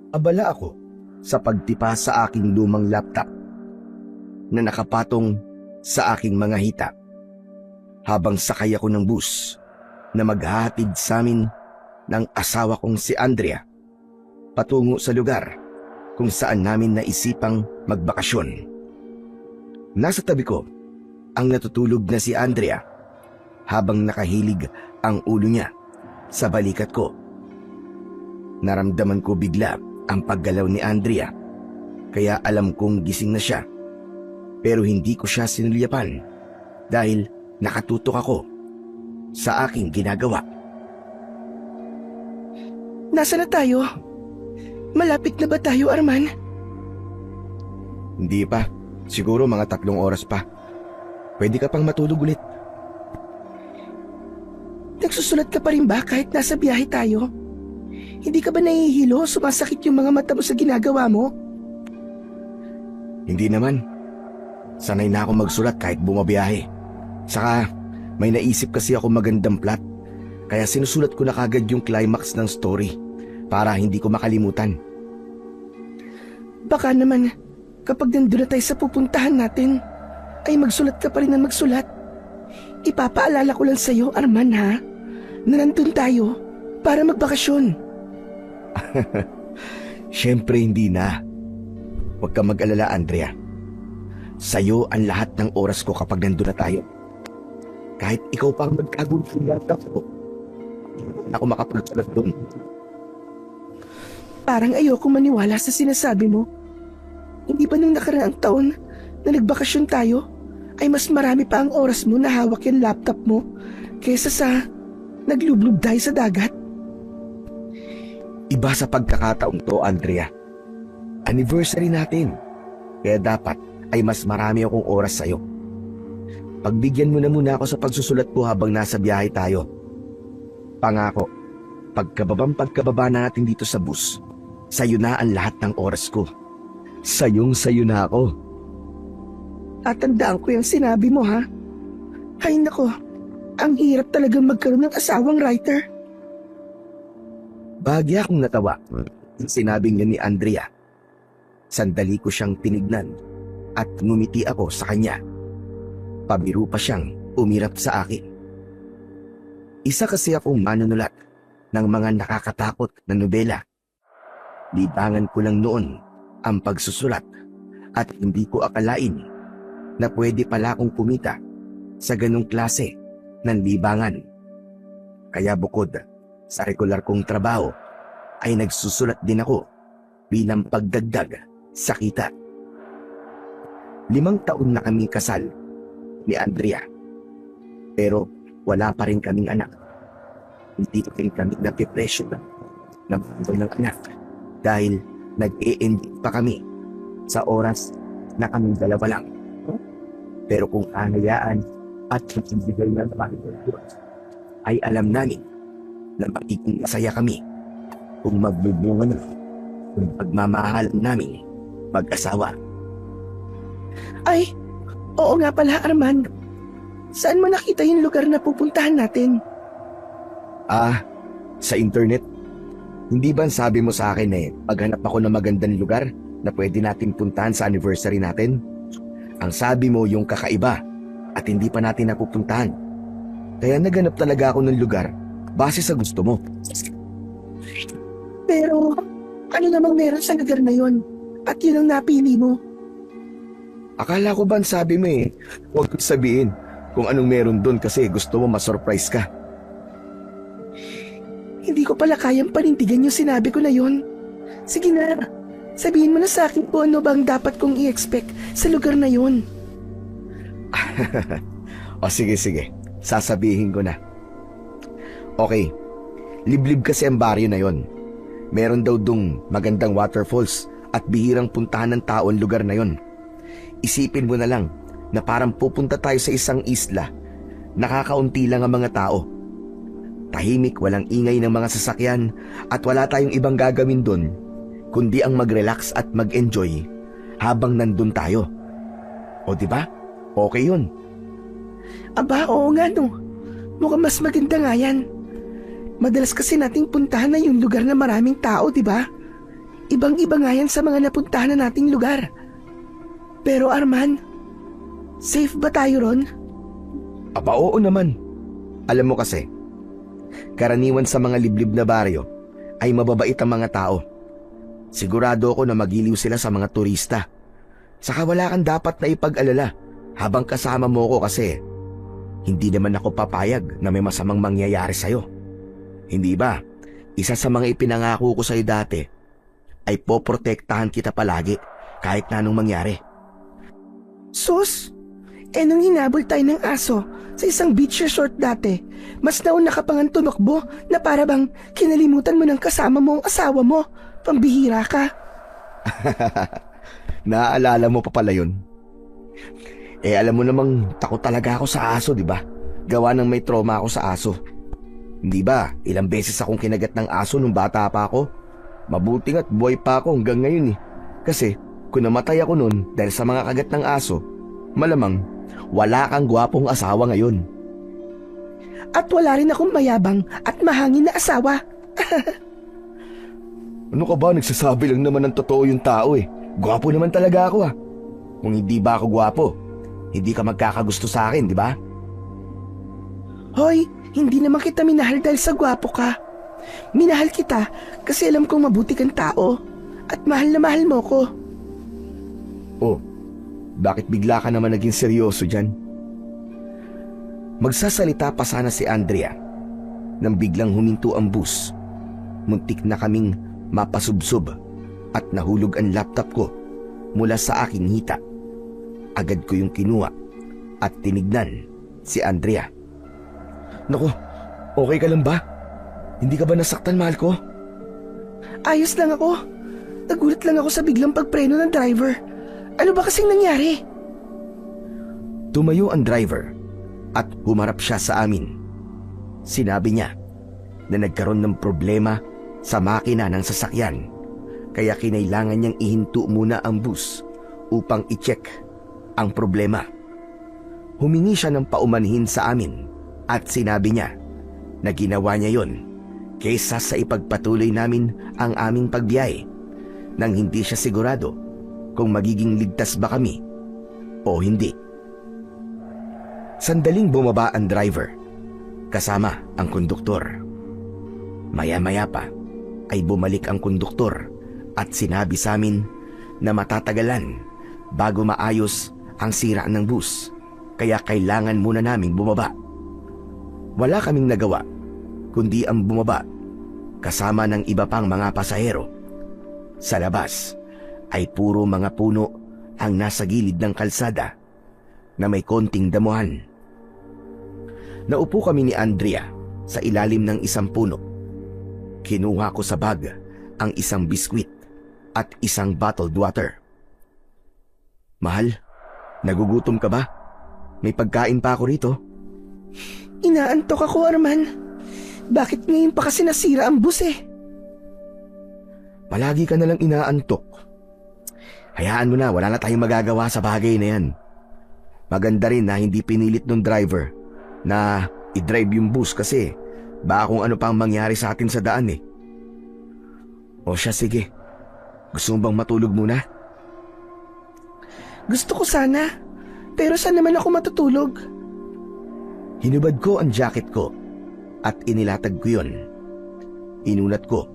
Abala ako sa pagtipa sa aking lumang laptop na nakapatong sa aking mga hita habang sakay ako ng bus na maghahatid sa amin ng asawa kong si Andrea patungo sa lugar kung saan namin naisipang magbakasyon. Nasa tabi ko ang natutulog na si Andrea habang nakahilig ang ulo niya sa balikat ko. Naramdaman ko bigla ang paggalaw ni Andrea kaya alam kong gising na siya, pero hindi ko siya sinulyapan dahil nakatutok ako sa aking ginagawa. Nasaan na tayo? Malapit na ba tayo, Arman? Hindi pa. Siguro mga 3 oras pa. Pwede ka pang matulog ulit. Nagsusulat ka pa rin ba kahit nasa biyahe tayo? Hindi ka ba nahihilo? Sumasakit yung mga mata mo sa ginagawa mo? Hindi naman. Sanay na ako magsulat kahit bumabiyahe. Saka may naisip kasi ako magandang plot. Kaya sinusulat ko na kagad yung climax ng story para hindi ko makalimutan. Baka naman, kapag nandun na tayo sa pupuntahan natin, ay magsulat ka pa rin na magsulat. Ipapaalala ko lang sa'yo, Arman, ha? Na nandun tayo para magbakasyon. Siyempre hindi na. Huwag kang mag-alala, Andrea. Sa'yo ang lahat ng oras ko kapag nandun na tayo. Kahit ikaw pang magkagulo sa laptop ko, ako makapagsulat doon. Parang ayoko maniwala sa sinasabi mo. Hindi ba nung nakaraang taon na nagbakasyon tayo, ay mas marami pa ang oras mo na hawak yung laptop mo kaysa sa naglublob tayo sa dagat? Iba sa pagkakataong to, Andrea. Anniversary natin. Kaya dapat ay mas marami akong oras sa'yo. Pagbigyan mo na muna ako sa pagsusulat ko habang nasa biyahe tayo. Pangako, pagkababa na natin dito sa bus, sa'yo na ang lahat ng oras ko. Sayong-sayo na ako. Tatandaan ko yung sinabi mo, ha? Ay nako, ang hirap talagang magkaroon ng asawang writer. Bahagya akong natawa sa sinabing niya ni Andrea. Sandali ko siyang tinignan at ngumiti ako sa kanya. Pabiro pa siyang umirap sa akin. Isa kasi akong manunulat ng mga nakakatakot na nobela. Libangan ko lang noon ang pagsusulat at hindi ko akalain na pwede pala akong kumita sa ganong klase ng libangan. Kaya bukod sa regular kong trabaho ay nagsusulat din ako bilang pagdagdag sa kita. 5 taon na kaming kasal ni Andrea, pero wala pa rin kaming anak. Hindi pa rin kami napipresyo ng ng anak dahil nag-e-end pa kami sa oras na kaming dalawa lang. Pero kung anayaan at magbibigay ng panginoon, ay alam namin na magiging masaya kami kung magbubunga na ng pagmamahal namin mag-asawa. Ay, oo nga pala, Arman. Saan mo nakita yung lugar na pupuntahan natin? Sa internet. Hindi ba sabi mo sa akin paghanap ako ng magandang lugar na pwede natin puntahan sa anniversary natin? Ang sabi mo yung kakaiba at hindi pa natin napupuntahan. Kaya naghanap talaga ako ng lugar base sa gusto mo. Pero, ano namang meron sa lugar na yon? At yun ang napili mo? Akala ko ba sabi mo huwag ko sabihin kung anong meron doon kasi gusto mo ma-surprise ka. Hindi ko pala kayang panindigan yung sinabi ko na yon. Sige na, sabihin mo na sa akin kung ano bang dapat kong i-expect sa lugar na yon. O sige, sasabihin ko na. Okay, liblib kasi ang baryo na yon. Meron daw dong magandang waterfalls at bihirang puntahan ng tao ang lugar na yon. Isipin mo na lang na parang pupunta tayo sa isang isla. Nakakaunti lang ang mga tao. Tahimik, walang ingay ng mga sasakyan at wala tayong ibang gagawin doon kundi ang mag-relax at mag-enjoy habang nandun tayo. O diba? Okay yun. Aba, oo nga no. Mukhang mas maganda nga yan. Madalas kasi nating puntahan na yung lugar na maraming tao, di ba? Ibang-iba nga yan sa mga napuntahan na nating lugar. Pero Arman, safe ba tayo ron? Aba, oo naman. Alam mo kasi, karaniwan sa mga liblib na baryo ay mababait ang mga tao. Sigurado ako na magiliw sila sa mga turista. Saka wala kang dapat na ipag-alala habang kasama mo ko kasi hindi naman ako papayag na may masamang mangyayari sa'yo. Hindi ba? Isa sa mga ipinangako ko sa'yo dati ay poprotektahan kita palagi kahit na anong mangyari. Sus, nung hinabol tayo ng aso sa isang beach resort dati, mas nauna ka pang tumakbo na para bang kinalimutan mo ng kasama mo ang asawa mo. Pambihira ka. Naaalala mo pa pala yun? Alam mo namang takot talaga ako sa aso, di ba? Gawa ng may trauma ako sa aso. Hindi ba, ilang beses akong kinagat ng aso nung bata pa ako? Mabuti nga't buhay pa ako hanggang ngayon eh. Kasi kung namatay ako noon dahil sa mga kagat ng aso, malamang wala kang gwapong asawa ngayon. At wala rin akong mayabang at mahangin na asawa. Ano ka ba? Nagsasabi lang naman ng totoo yung tao eh. Gwapo naman talaga ako ah. Kung hindi ba ako gwapo, hindi ka magkakagusto sa akin, di ba? Hoy, hindi naman kita minahal dahil sa gwapo ka. Minahal kita kasi alam kong mabuti kang tao at mahal na mahal mo ko. Oh, bakit bigla ka naman naging seryoso dyan? Magsasalita pa sana si Andrea nang biglang huminto ang bus. Muntik na kaming mapasubsob at nahulog ang laptop ko mula sa aking hita. Agad ko yung kinuha at tinignan si Andrea. Naku, okay ka lang ba? Hindi ka ba nasaktan, mahal ko? Ayos lang ako. Nagulat lang ako sa biglang pagpreno ng driver. Ano ba kasing nangyari? Tumayo ang driver at humarap siya sa amin. Sinabi niya na nagkaroon ng problema sa makina ng sasakyan, kaya kinailangan niyang ihinto muna ang bus upang i-check ang problema. Humingi siya ng paumanhin sa amin at sinabi niya na ginawa niya yon kaysa sa ipagpatuloy namin ang aming pagbiyahe nang hindi siya sigurado kung magiging ligtas ba kami o hindi. Sandaling bumaba ang driver kasama ang konduktor. Maya-maya pa ay bumalik ang konduktor at sinabi sa amin na matatagalan bago maayos ang sira ng bus, kaya kailangan muna naming bumaba. Wala kaming nagawa kundi ang bumaba kasama ng iba pang mga pasahero. Sa labas ay puro mga puno ang nasa gilid ng kalsada na may konting damuhan. Naupo kami ni Andrea sa ilalim ng isang puno. Kinuha ko sa bag ang isang biskwit at isang bottled water. Mahal, nagugutom ka ba? May pagkain pa ako rito. Inaantok ako, Arman. Bakit ngayon pa kasi nasira ang bus eh? Palagi ka nalang inaantok. Hayaan mo na, wala na tayong magagawa sa bagay na yan. Maganda rin na hindi pinilit ng driver na i-drive yung bus kasi baka kung ano pang mangyari sa atin sa daan eh. O siya, sige. Gusto mo bang matulog muna? Gusto ko sana, pero saan naman ako matutulog? Hinubad ko ang jacket ko at inilatag ko yun. Inulat ko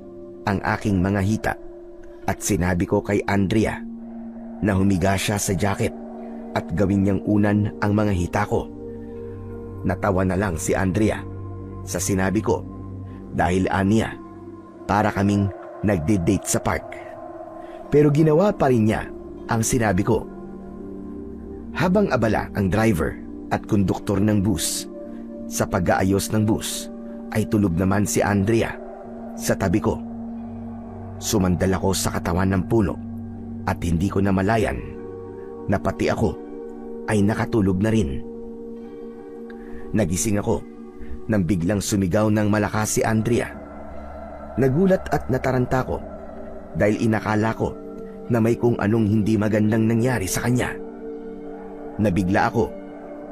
ang aking mga hita at sinabi ko kay Andrea na humiga siya sa jacket at gawin niyang unan ang mga hita ko. Natawa na lang si Andrea sa sinabi ko dahil aniya para kaming nagde-date sa park. Pero ginawa pa rin niya ang sinabi ko. Habang abala ang driver at konduktor ng bus sa pag-aayos ng bus, ay tulog naman si Andrea sa tabi ko. Sumandal ako sa katawan ng puno at hindi ko namalayan na pati ako ay nakatulog na rin. Nagising ako nang biglang sumigaw ng malakas si Andrea. Nagulat at nataranta ko dahil inakala ko na may kung anong hindi magandang nangyari sa kanya. Nabigla ako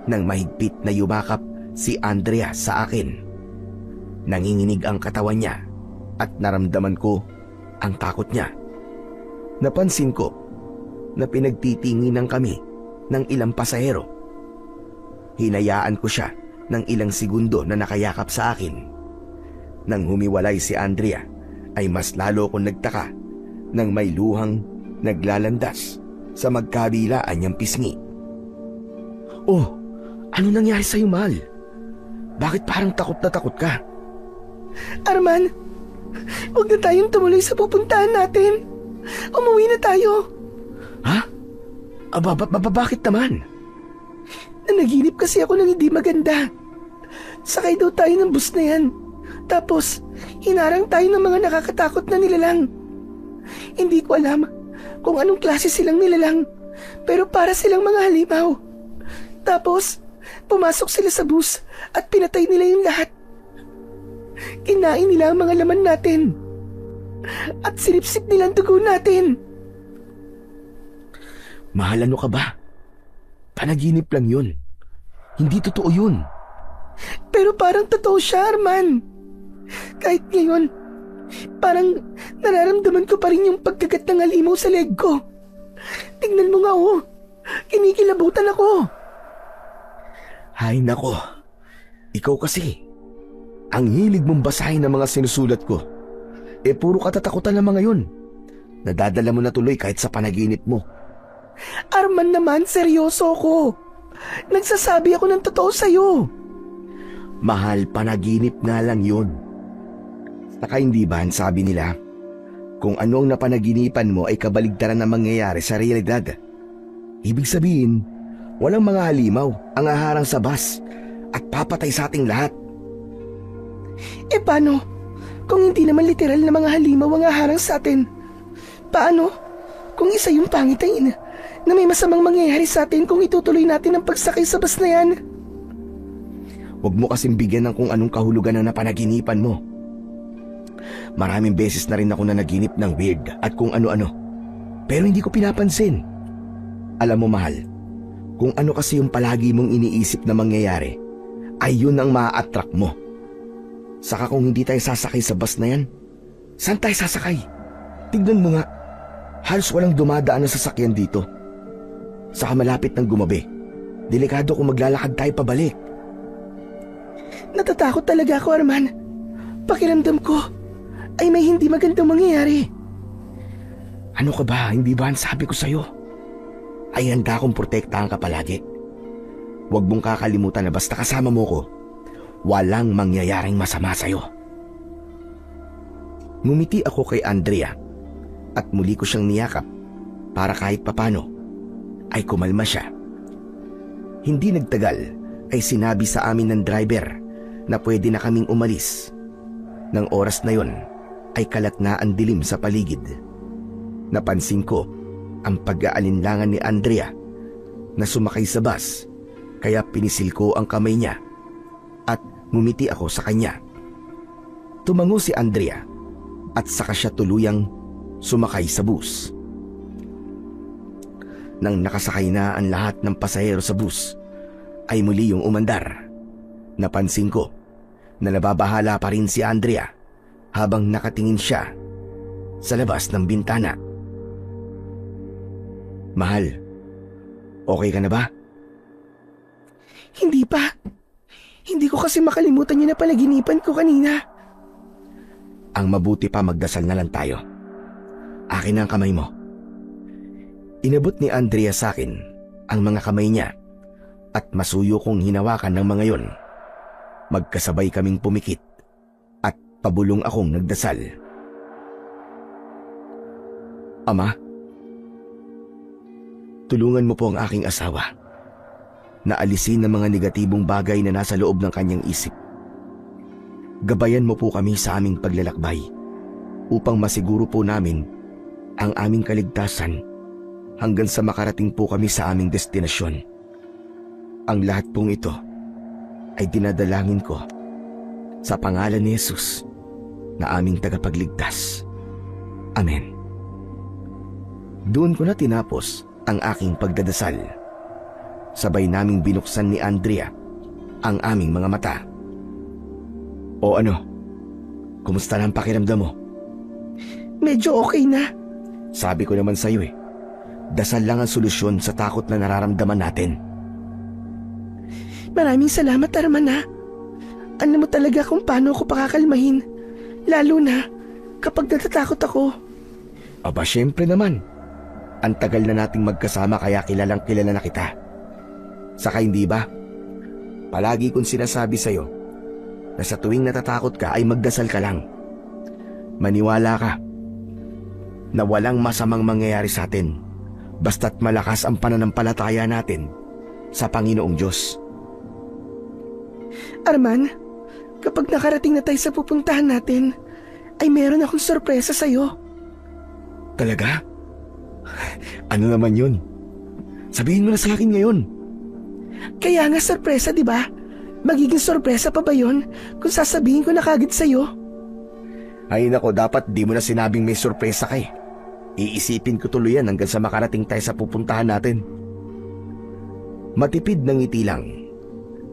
nang mahigpit na yumakap si Andrea sa akin. Nanginginig ang katawan niya at naramdaman ko ang takot niya Napansin ko na pinagtitinginan kami ng ilang pasahero. Hinayaan ko siya ng ilang segundo na nakayakap sa akin. Nang humiwalay si Andrea ay mas lalo kong nagtaka nang may luhang naglalandas sa magkabilaan niyang pisngi. Oh, ano nangyari sa'yo, Mahal? Bakit parang takot na takot ka? Arman, huwag na tayong tumuloy sa pupuntahan natin. Umuwi na tayo. Ha? Bakit naman? Nanaginip kasi ako ng hindi maganda. Sakay daw tayo ng bus na yan. Tapos, hinarang tayo ng mga nakakatakot na nilalang. Hindi ko alam kung anong klase silang nilalang, pero para silang mga halimaw. Tapos, pumasok sila sa bus at pinatay nila yung lahat. Kinain nila ang mga laman natin. At sinipsip nila ang dugo natin. Mahal, ano ka ba? Panaginip lang yun. Hindi totoo yun. Pero parang totoo siya, Arman. Kahit ngayon, parang nararamdaman ko pa rin yung pagkagat ng halimaw sa leg ko. Tingnan mo nga, oh. Kinikilabutan ako. Hay nako. Ikaw kasi. Ang hilig mong basahin ng mga sinusulat ko. Puro katatakutan ng mga yun. Nadadala mo na tuloy kahit sa panaginip mo. Arman naman, seryoso ako. Nagsasabi ako ng totoo sa'yo. Mahal, panaginip nga lang yun. Saka hindi ba ang sabi nila, kung ano ang napanaginipan mo ay kabaligtaran na mangyayari sa realidad. Ibig sabihin, walang mga halimaw ang haharang sa bus at papatay sa ating lahat. Paano? Kung hindi naman literal na mga halimaw ang haharang sa atin, paano kung isa yung pangitain na may masamang mangyayari sa atin kung itutuloy natin ang pagsakay sa bus na yan? Huwag mo kasing bigyan ng kung anong kahulugan na napanaginipan mo. Maraming beses na rin ako na naginip ng weird at kung ano-ano. Pero hindi ko pinapansin. Alam mo, Mahal, kung ano kasi yung palagi mong iniisip na mangyayari, ay yun ang maa-attract mo. Saka kung hindi tayo sasakay sa bus na yan, saan tayo sasakay? Tignan mo nga, halos walang dumadaan na sasakyan dito. Saka malapit ng gumabi, delikado kung maglalakad tayo pabalik. Natatakot talaga ako, Arman. Pakiramdam ko ay may hindi magandang mangyayari. Ano ka ba? Hindi ba ang sabi ko sa'yo? Ay handa akong protektahan ka palagi. Huwag mong kakalimutan na basta kasama mo ko, walang mangyayaring masama sa'yo. Ngumiti ako kay Andrea at muli ko siyang niyakap para kahit papano ay kumalma siya. Hindi nagtagal ay sinabi sa amin ng driver na pwede na kaming umalis. Nang oras na yon ay kalat na ang dilim sa paligid. Napansin ko ang pag-aalinlangan ni Andrea na sumakay sa bus, kaya pinisil ko ang kamay niya at ngumiti ako sa kanya. Tumango si Andrea at saka siya tuluyang sumakay sa bus. Nang nakasakay na ang lahat ng pasahero sa bus, ay muli yung umandar. Napansin ko na nababahala pa rin si Andrea habang nakatingin siya sa labas ng bintana. Mahal, okay ka na ba? Hindi pa. Hindi ko kasi makalimutan yung napanaginipan ko kanina. Ang mabuti pa, magdasal na lang tayo. Akin ang kamay mo. Inabot ni Andrea sa akin ang mga kamay niya at masuyo kong hinawakan ng mga yon. Magkasabay kaming pumikit at pabulong akong nagdasal. Ama, tulungan mo po ang aking asawa na alisin ang mga negatibong bagay na nasa loob ng kanyang isip. Gabayan mo po kami sa aming paglalakbay upang masiguro po namin ang aming kaligtasan hanggang sa makarating po kami sa aming destinasyon. Ang lahat pong ito ay dinadalangin ko sa pangalan ni Jesus na aming tagapagligtas. Amen. Doon ko na tinapos ang aking pagdadasal. Sabay naming binuksan ni Andrea ang aming mga mata. O ano? Kumusta na ang pakiramdam mo? Medyo okay na. Sabi ko naman sa'yo dasal lang ang solusyon sa takot na nararamdaman natin. Maraming salamat, Arman ha. Alam mo talaga kung paano ako pakakalmahin. Lalo na kapag natatakot ako. Aba, syempre naman. Ang tagal na nating magkasama kaya kilalang kilala na kita. Saka hindi ba? Palagi kong sinasabi sa'yo na sa tuwing natatakot ka ay magdasal ka lang. Maniwala ka na walang masamang mangyayari sa atin basta't malakas ang pananampalataya natin sa Panginoong Diyos. Arman, kapag nakarating na tayo sa pupuntahan natin, ay meron akong sorpresa sa'yo. Talaga? Ano naman yun? Sabihin mo na sa akin ngayon. Kaya nga sorpresa, di ba? Magiging sorpresa pa ba yun kung sasabihin ko na kagad sa'yo? Ay nako, dapat di mo na sinabing may sorpresa ka. Iisipin ko tuloy yan hanggang sa makarating tayo sa pupuntahan natin. Matipid ng ngiti lang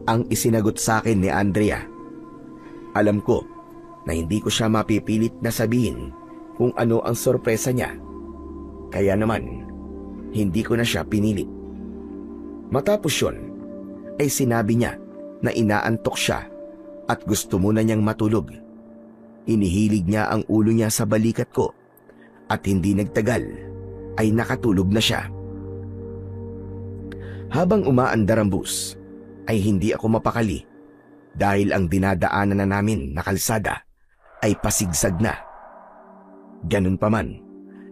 ang isinagot sa akin ni Andrea. Alam ko na hindi ko siya mapipilit na sabihin kung ano ang sorpresa niya. Kaya naman, hindi ko na siya pinilit. Matapos yun, ay sinabi niya na inaantok siya at gusto muna niyang matulog. Inihilig niya ang ulo niya sa balikat ko at hindi nagtagal ay nakatulog na siya. Habang umaandar ang bus, ay hindi ako mapakali dahil ang dinadaanan na namin na kalsada ay pasigsag na. Ganun pa man,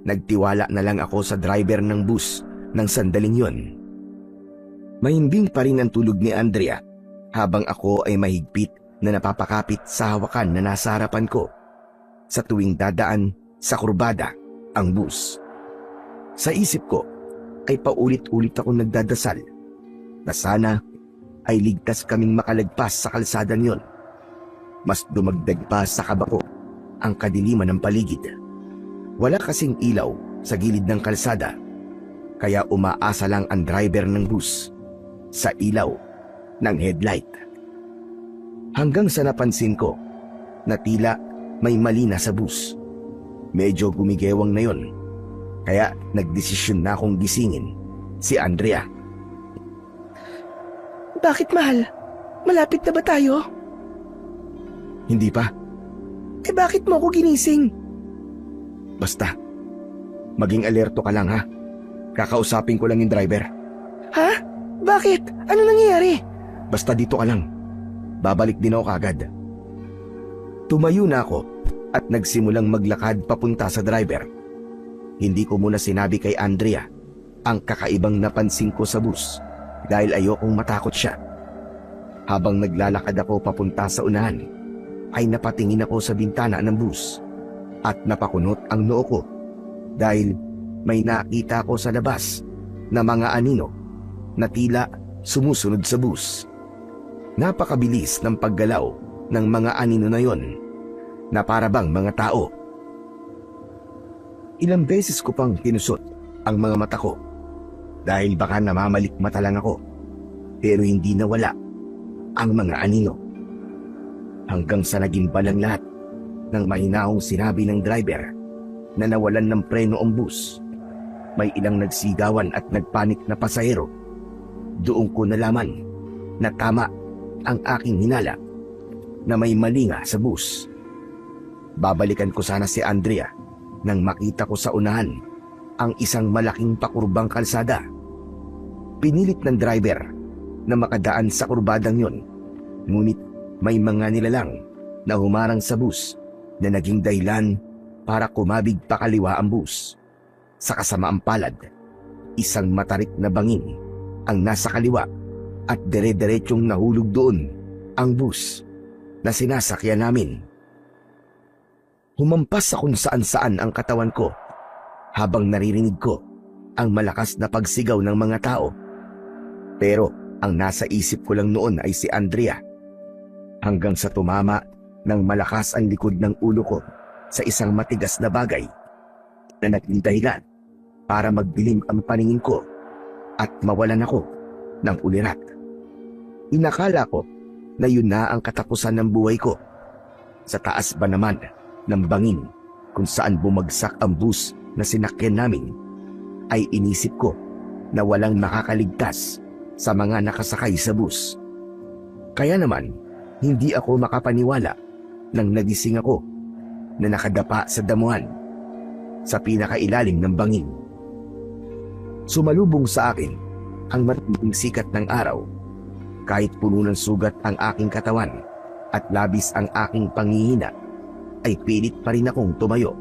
nagtiwala na lang ako sa driver ng bus ng sandaling yon. Mahimbing pa rin ang tulog ni Andrea habang ako ay mahigpit na napapakapit sa hawakan na nasa harapan ko sa tuwing dadaan sa kurbada ang bus. Sa isip ko ay paulit-ulit akong nagdadasal na sana ay ligtas kaming makalagpas sa kalsada niyon. Mas dumagdag pa sa kaba ko ang kadiliman ng paligid. Wala kasing ilaw sa gilid ng kalsada, kaya umaasa lang ang driver ng bus sa ilaw ng headlight. Hanggang sa napansin ko na tila may mali na sa bus. Medyo gumigewang na yon, kaya nagdesisyon na akong gisingin si Andrea. Bakit, mahal? Malapit na ba tayo? Hindi pa. Eh bakit mo ako ginising? Basta, maging alerto ka lang ha. Kakausapin ko lang yung driver. Ha? Bakit? Ano nangyayari? Basta dito ka lang. Babalik din ako kagad. Tumayo na ako at nagsimulang maglakad papunta sa driver. Hindi ko muna sinabi kay Andrea ang kakaibang napansin ko sa bus dahil ayokong matakot siya. Habang naglalakad ako papunta sa unahan, ay napatingin ako sa bintana ng bus at napakunot ang noo ko dahil may nakita ko sa labas na mga anino na tila sumusunod sa bus. Napakabilis ng paggalaw ng mga anino na yon na para bang mga tao. Ilang beses ko pang tinusot ang mga mata ko dahil baka namamalikmata lang ako, pero hindi nawala ang mga anino. Hanggang sa naging balang lahat ng mahinahong sinabi ng driver na nawalan ng preno ang bus. May ilang nagsigawan at nagpanik na pasahero. Doon ko nalaman na tama ang aking hinala na may mali nga sa bus. Babalikan ko sana si Andrea nang makita ko sa unahan ang isang malaking pakurbang kalsada. Pinilit ng driver na makadaan sa kurbadang yon, ngunit may mga nilalang na humarang sa bus na naging dahilan para kumabig pa kaliwa ang bus. Sa kasamaang palad, isang matarik na bangin ang nasa kaliwa at dire-diretsyong nahulog doon ang bus na sinasakyan namin. Humampas sa kung saan-saan ang katawan ko habang naririnig ko ang malakas na pagsigaw ng mga tao. Pero ang nasa isip ko lang noon ay si Andrea. Hanggang sa tumama ng malakas ang likod ng ulo ko sa isang matigas na bagay na naging dahilan para magdilim ang paningin ko at mawalan ako ng ulirat. Inakala ko na yun na ang katapusan ng buhay ko. Sa taas ba naman ng bangin kung saan bumagsak ang bus na sinakyan namin ay inisip ko na walang makakaligtas sa mga nakasakay sa bus. Kaya naman, hindi ako makapaniwala nang nagising ako na nakadapa sa damuhan sa pinakailalim ng bangin. Sumalubong sa akin ang matinding sikat ng araw. Kahit puno ng sugat ang aking katawan at labis ang aking panghihina, ay pilit pa rin akong tumayo.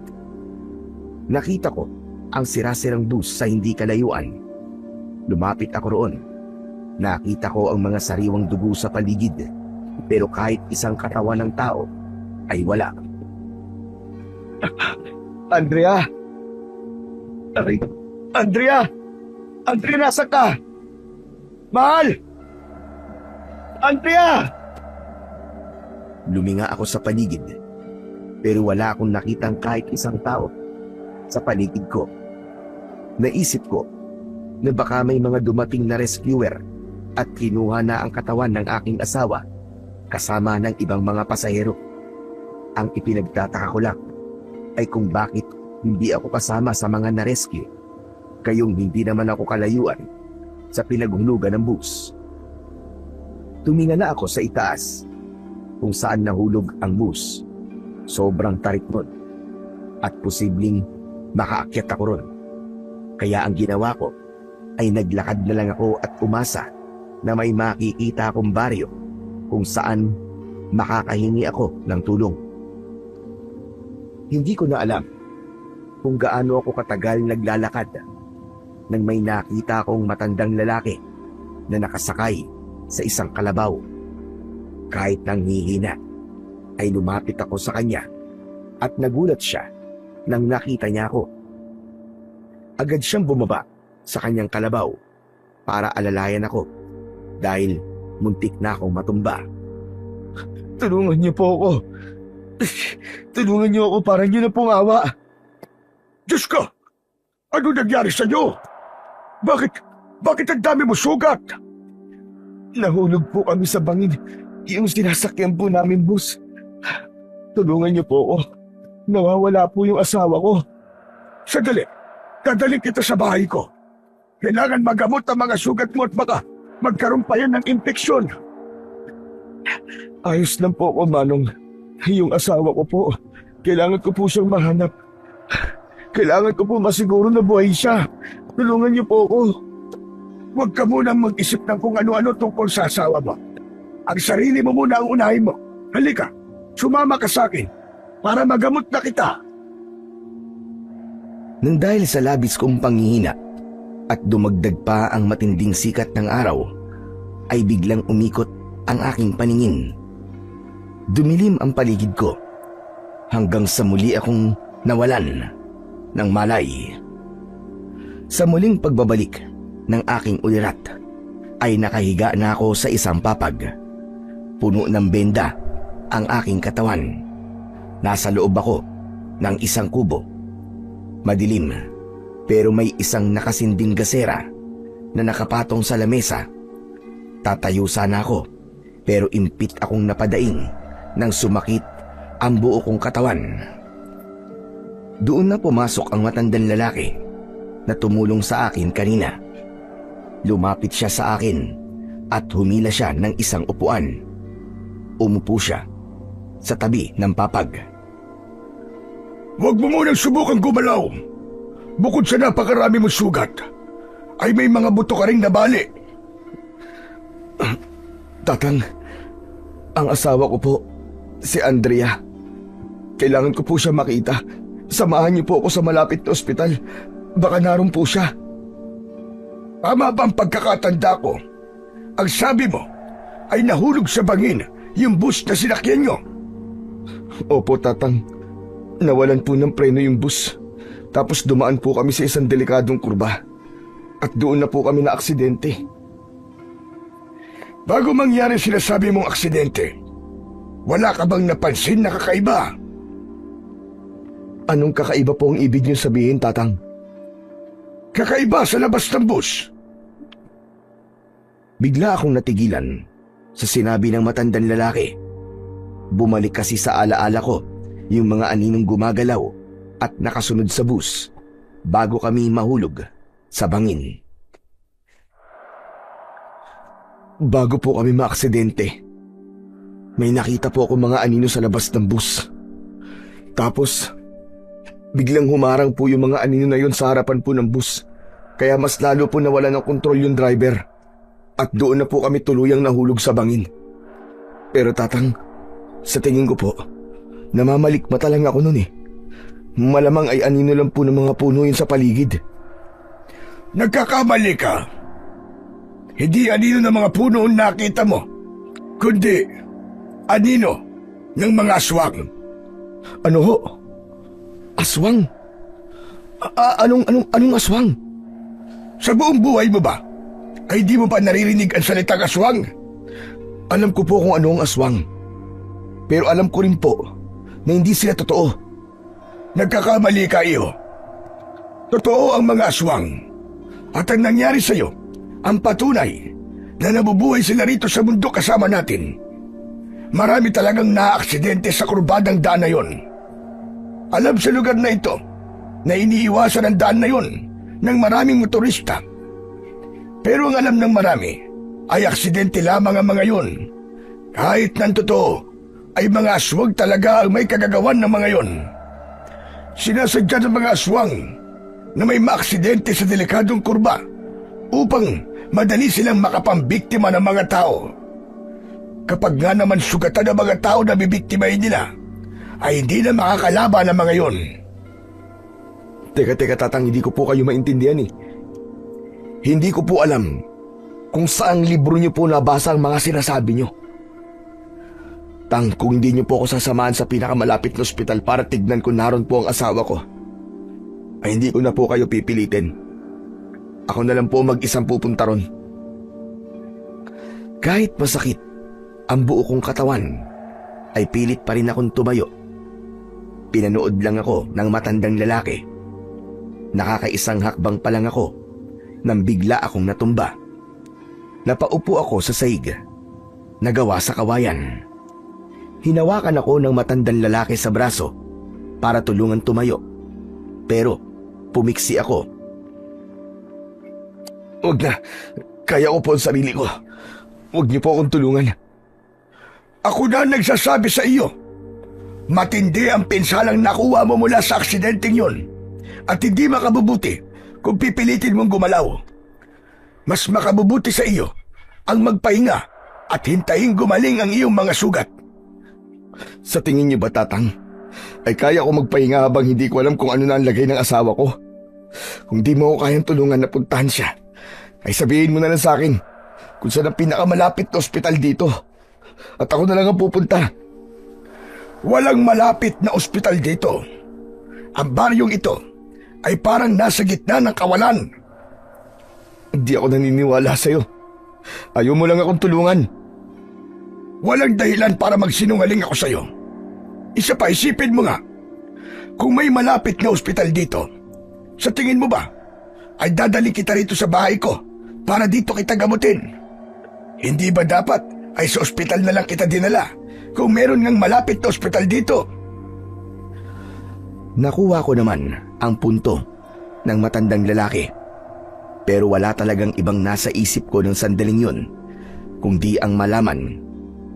Nakita ko ang sirasirang bus sa hindi kalayuan. Lumapit ako roon. Nakita ko ang mga sariwang dugo sa paligid, pero kahit isang katawan ng tao ay wala. Andrea! Aray, Andrea! Andrea, nasa ka? Mahal! Andrea! Luminga ako sa paligid, pero wala akong nakitang kahit isang tao sa paligid ko. Naisip ko na baka may mga dumating na rescuer at kinuha na ang katawan ng aking asawa kasama ng ibang mga pasahero. Ang ipinagtataka ko lang ay kung bakit hindi ako kasama sa mga na-rescue, kayong hindi naman ako kalayuan sa pinaghulugan ng bus. Tumingala ako sa itaas kung saan nahulog ang bus. Sobrang tarik nun at posibleng makaakyat ako ron. Kaya ang ginawa ko ay naglakad na lang ako at umasa na may makikita akong baryo kung saan makakahingi ako ng tulong. Hindi ko na alam kung gaano ako katagal naglalakad nang may nakita akong matandang lalaki na nakasakay sa isang kalabaw. Kahit nanghihina, ay lumapit ako sa kanya at nagulat siya nang nakita niya ako. Agad siyang bumaba sa kanyang kalabaw para alalayan ako dahil muntik na akong matumba. Tulungan niyo po ako. Tulungan niyo ako para niyo na pong awa. Diyos ko! Ano nangyari sa iyo? Bakit ang dami mo sugat? Nahulog po kami sa bangin. Yung sinasakyan po namin bus. Tulungan niyo po ako. Nawawala po yung asawa ko. Sandali, dadalhin kita sa bahay ko. Kailangan magamot ang mga sugat mo at baka magkaroon pa yan ng impeksyon. Ayos lang po ako, Manong. Yung asawa ko po, kailangan ko po siyang mahanap. Kailangan ko po masiguro na buhay siya. Tulungan niyo po ako. Huwag ka munang mag-isip ng kung ano-ano tungkol sa asawa mo. Ang sarili mo muna ang unahin mo. Halika, sumama ka sa akin para magamot na kita. Nang dahil sa labis kong panghihina at dumagdag pa ang matinding sikat ng araw, ay biglang umikot ang aking paningin. Dumilim ang paligid ko hanggang sa muli akong nawalan ng malay. Sa muling pagbabalik ng aking ulirat, ay nakahiga na ako sa isang papag. Puno ng benda ang aking katawan. Nasa loob ako ng isang kubo. Madilim, pero may isang nakasinding gasera na nakapatong sa lamesa. Tatayo sana ako, pero impit akong napadaing nang sumakit ang buo kong katawan. Doon na pumasok ang matandang lalaki na tumulong sa akin kanina. Lumapit siya sa akin at humila siya ng isang upuan. Umupo siya sa tabi ng papag. Huwag mo munang subukang gumalaw. Bukod sa napakarami mong sugat, ay may mga buto ka ring nabali. Tatang, ang asawa ko po, si Andrea. Kailangan ko po siya makita. Samahan niyo po ako sa malapit na ospital. Baka naroon po siya. Tama ba ang pagkakatanda ko? Ang sabi mo ay nahulog sa bangin yung bus na sinakyan nyo. Opo, Tatang. Nawalan po ng preno yung bus. Tapos dumaan po kami sa isang delikadong kurba. At doon na po kami na aksidente. Bago mangyari sinasabi mong aksidente, wala ka bang napansin na kakaiba? Anong kakaiba po ang ibig niyo sabihin, Tatang? Kakaiba sa labas ng bus. Bigla akong natigilan sa sinabi ng matandang lalaki. Bumalik kasi sa alaala ko yung mga aninong gumagalaw at nakasunod sa bus bago kami mahulog sa bangin. Bago po kami maaksidente, may nakita po ako mga anino sa labas ng bus. Tapos, biglang humarang po yung mga anino na yun sa harapan po ng bus. Kaya mas lalo po nawala ng kontrol yung driver. At doon na po kami tuluyang nahulog sa bangin. Pero tatang, sa tingin ko po, namamalikmata lang ako nun eh. Malamang ay anino lang po ng mga puno yun sa paligid. Nagkakamali ka. Hindi anino ng mga puno ang nakita mo, kundi anino ng mga aswang. Ano ho? Aswang? Anong aswang? Sa buong buhay mo ba, ay di mo pa naririnig ang salitang aswang? Alam ko po kung ano ang aswang. Pero alam ko rin po na hindi sila totoo. Nagkakamali ka, iyo. Totoo ang mga aswang. At ang nangyari sa'yo, ang patunay na nabubuhay sila rito sa mundo kasama natin. Marami talagang naaaksidente sa kurbadang daan na yon. Alam sa lugar na ito na iniiwasan ang daan na yon ng maraming motorista. Pero ang alam ng marami ay aksidente lamang ang mga yon. Kahit ng totoo ay mga aswang talaga ang may kagagawan ng mga yon. Sinasadya ng mga aswang na may maaksidente sa delikadong kurba upang madali silang makapambiktima ng mga tao. Kapag nga naman sugatan ng mga tao na bibiktimahin nila, ay hindi na makakalaban ng mga yon. Teka tatang, hindi ko po kayo maintindihan eh. Hindi ko po alam kung saang libro niyo po nabasa ang mga sinasabi niyo. Tang, kung hindi niyo po ako sasamahan sa pinakamalapit na ospital para tignan kung naroon po ang asawa ko, ay hindi ko na po kayo pipilitin. Ako na lang po mag-isang pupunta ron. Kahit masakit ang buo kong katawan, ay pilit pa rin akong tumayo. Pinanood lang ako ng matandang lalaki. Nakakaisang hakbang pa lang ako nang bigla akong natumba. Napaupo ako sa saig na gawa sa kawayan. Hinawakan ako ng matandang lalaki sa braso para tulungan tumayo. Pero pumiksi ako. Huwag na, kaya ko po ang sarili ko. Huwag niyo po akong tulungan. Ako na nagsasabi sa iyo. Matindi ang pinsalang nakuha mo mula sa aksidenteng yon. At hindi makabubuti kung pipilitin mong gumalaw. Mas makabubuti sa iyo ang magpahinga at hintayin gumaling ang iyong mga sugat. Sa tingin niyo ba, tatang, ay kaya ko magpahinga habang hindi ko alam kung ano na ang lagay ng asawa ko? Kung di mo ako kayang tulungan na puntahan siya, ay sabihin mo na lang sa akin kung saan ang pinakamalapit na ospital dito. At ako na lang ang pupunta. Walang malapit na ospital dito. Ang baryong ito ay parang nasa gitna ng kawalan. Hindi ako naniniwala sa'yo. Ayaw mo lang akong tulungan. Walang dahilan para magsinungaling ako sa'yo. Isa pa, isipin mo nga. Kung may malapit na ospital dito, sa tingin mo ba ay dadali kita rito sa bahay ko para dito kita gamutin? Hindi ba dapat ay sa ospital na lang kita dinala kung meron ngang malapit na ospital dito? Nakuha ko naman ang punto ng matandang lalaki. Pero wala talagang ibang nasa isip ko ng sandaling yun kundi ang malaman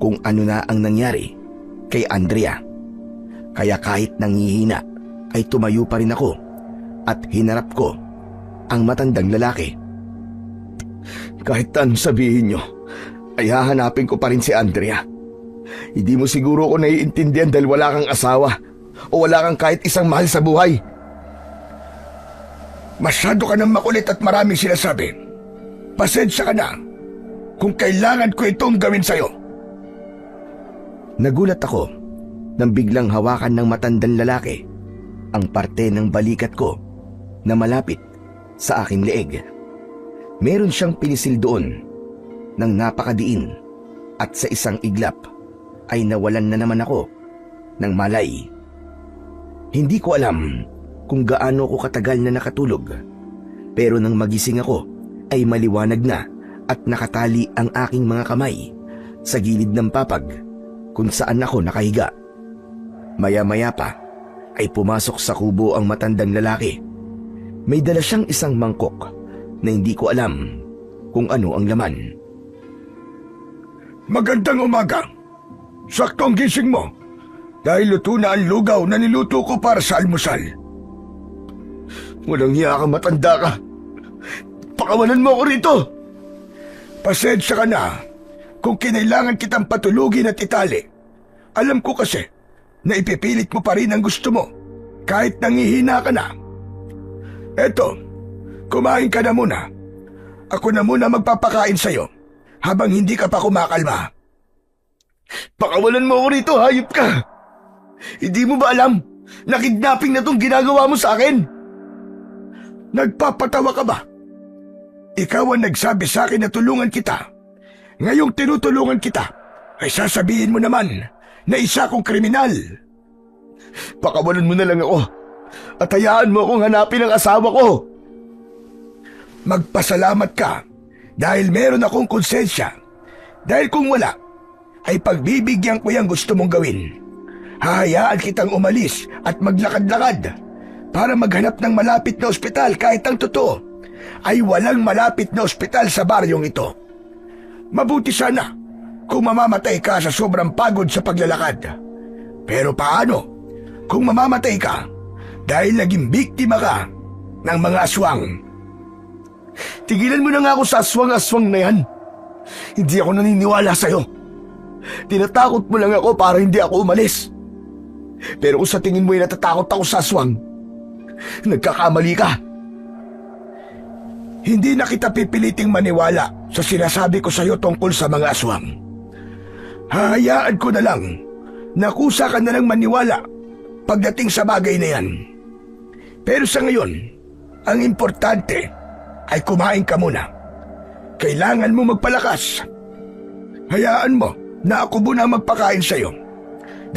kung ano na ang nangyari kay Andrea. Kaya kahit nangihina ay tumayo pa rin ako at hinarap ko ang matandang lalaki. Kahit anong sabihin nyo, ay hahanapin ko pa rin si Andrea. Hindi mo siguro ako naiintindihan dahil wala kang asawa o wala kang kahit isang mahal sa buhay. Masyado ka ng makulit at maraming sinasabi. Pasensya ka na kung kailangan ko itong gawin sa'yo. Nagulat ako nang biglang hawakan ng matandang lalaki ang parte ng balikat ko na malapit sa aking leeg. Meron siyang pinisil doon ng napakadiin at sa isang iglap ay nawalan na naman ako ng malay. Hindi ko alam kung gaano ko katagal na nakatulog, pero nang magising ako ay maliwanag na at nakatali ang aking mga kamay sa gilid ng papag kung saan ako nakahiga. Maya-maya pa ay pumasok sa kubo ang matandang lalaki. May dala siyang isang mangkok na hindi ko alam kung ano ang laman. Magandang umaga. Saktong gising mo. Dahil luto na ang lugaw na niluto ko para sa almusal. Walang hiya ka, matanda ka. Pakawalan mo ako rito. Pasensya ka na kung kinailangan kitang patulugin at itali. Alam ko kasi na ipipilit mo pa rin ang gusto mo kahit nangihina ka na. Eto, kumain ka na muna. Ako na muna magpapakain sa'yo habang hindi ka pa kumakalma. Pakawalan mo ako rito, hayop ka. Hindi mo ba alam na kidnapping na tong ginagawa mo sa akin? Nagpapatawa ka ba? Ikaw ang nagsabi sa akin na tulungan kita. Ngayong tinutulungan kita, ay sasabihin mo naman na isa kong kriminal. Pakawalan mo na lang ako at hayaan mo akong hanapin ang asawa ko. Magpasalamat ka dahil meron akong konsensya. Dahil kung wala, ay pagbibigyan ko yung gusto mong gawin. Hahayaan kitang umalis at maglakad-lakad para maghanap ng malapit na ospital kahit ang totoo ay walang malapit na ospital sa baryong ito. Mabuti sana kung mamamatay ka sa sobrang pagod sa paglalakad. Pero paano kung mamamatay ka dahil naging biktima ka ng mga aswang? Tigilan mo na nga ako sa aswang-aswang na yan. Hindi ako naniniwala sa'yo. Tinatakot mo lang ako para hindi ako umalis. Pero kung sa tingin mo ay natatakot ako sa aswang, nagkakamali ka. Hindi na kita pipiliting maniwala sa sinasabi ko sa iyo tungkol sa mga aswang. Hahayaan ko na lang na kusa ka na lang maniwala pagdating sa bagay na yan. Pero sa ngayon, ang importante ay kumain ka muna. Kailangan mo magpalakas. Hayaan mo na ako muna magpakain sa iyo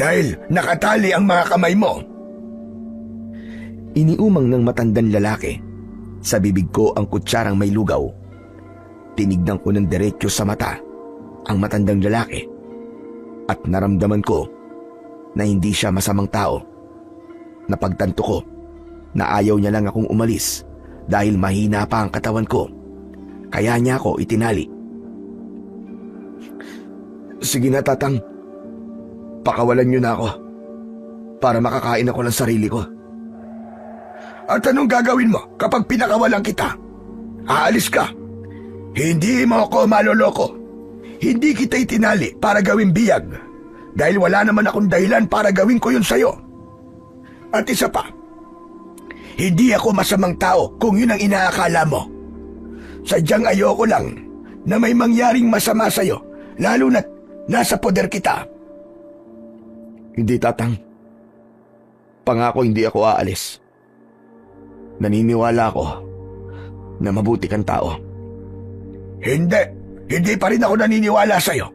dahil nakatali ang mga kamay mo. Iniumang ng matandang lalaki. Sa bibig ko ang kutsarang may lugaw. Tinignan ko ng diretsyo sa mata ang matandang lalaki at naramdaman ko na hindi siya masamang tao. Napagtanto ko na ayaw niya lang akong umalis dahil mahina pa ang katawan ko. Kaya niya ako itinali. Sige na, Tatang. Pakawalan niyo na ako para makakain ako ng sarili ko. At anong gagawin mo kapag pinakawalan kita? Aalis ka. Hindi mo ako maloloko. Hindi kita itinali para gawing biyag dahil wala naman akong dahilan para gawin ko yun sa'yo. At isa pa, hindi ako masamang tao kung yun ang inaakala mo. Sadyang ayoko lang na may mangyaring masama sa'yo lalo na't nasa poder kita. Hindi, Tatang. Pangako hindi ako aalis. Naniniwala ako na mabuti kang tao. Hindi pa rin ako naniniwala sa'yo.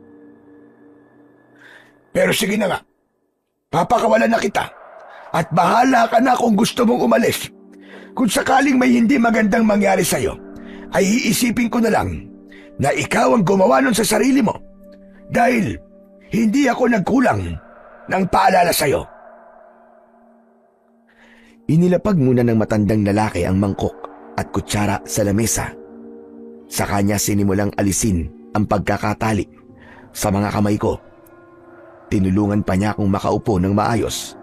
Pero sige na nga, papakawalan na kita at bahala ka na kung gusto mong umalis. Kung sakaling may hindi magandang mangyari sa'yo, ay iisipin ko na lang na ikaw ang gumawa nun sa sarili mo dahil hindi ako nagkulang ng paalala sa'yo. Inilapag muna ng matandang lalaki ang mangkok at kutsara sa lamesa. Sa kanya sinimulang alisin ang pagkakatali sa mga kamay ko. Tinulungan pa niya akong makaupo ng maayos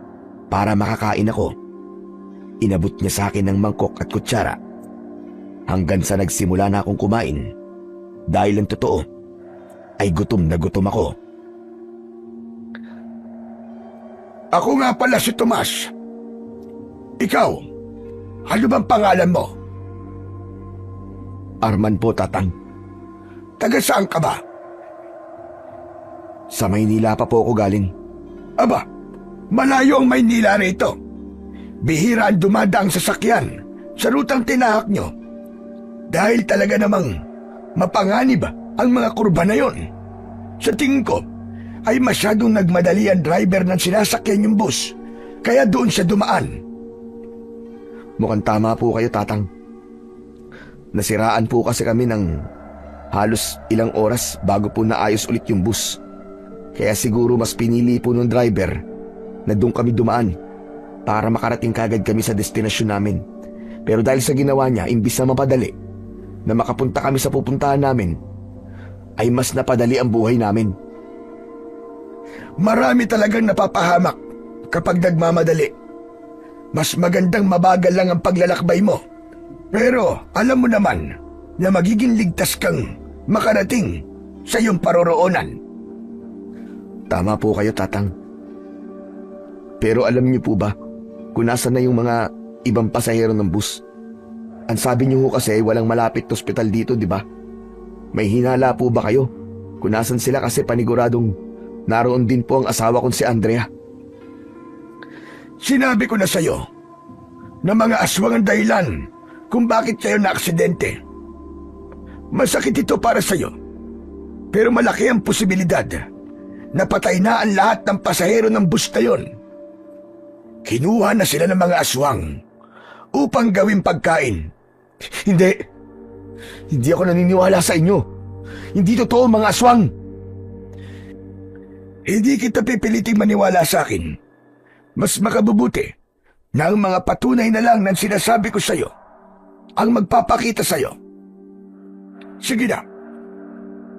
para makakain ako. Inabot niya sa akin ng mangkok at kutsara hanggang sa nagsimula na akong kumain dahil ang totoo ay gutom na gutom ako. Ako nga pala si Tomas. Ikaw, ano bang pangalan mo? Arman po, Tatang. Taga saan ka ba? Sa Maynila pa po ako galing. Aba, malayo ang Maynila rito. Bihira ang dumadaang sasakyan sa rutang tinahak nyo. Dahil talaga namang mapanganib ang mga kurba na yon. Sa tingin ko, ay masyadong nagmadali ang driver ng sinasakyan yung bus. Kaya doon siya dumaan. Mukhang tama po kayo, Tatang. Nasiraan po kasi kami ng halos ilang oras bago po naayos ulit yung bus. Kaya siguro mas pinili po ng driver na doon kami dumaan para makarating kagad kami sa destinasyon namin. Pero dahil sa ginawa niya, imbis na mapadali, na makapunta kami sa pupuntahan namin, ay mas napadali ang buhay namin. Marami talagang napapahamak kapag nagmamadali. Mas magandang mabagal lang ang paglalakbay mo. Pero alam mo naman na magiging ligtas kang makarating sa iyong paroroonan. Tama po kayo, Tatang. Pero alam niyo po ba kung nasa na yung mga ibang pasahero ng bus? Ang sabi niyo ho kasi walang malapit na ospital dito, di ba? May hinala po ba kayo kung nasan sila, kasi paniguradong naroon din po ang asawa kong si Andrea? Sinabi ko na sa iyo na mga aswang ang dahilan kung bakit kayo na-aksidente. Masakit ito para sa iyo, pero malaki ang posibilidad na patay na ang lahat ng pasahero ng bus na yon. Kinuha na sila ng mga aswang upang gawing pagkain. Hindi ako naniniwala sa inyo. Hindi totoo mga aswang. Hindi kita pipiliting maniwala sa akin. Mas makabubuti na ang mga patunay na lang ng sinasabi ko sa iyo ang magpapakita sa iyo. Sige na.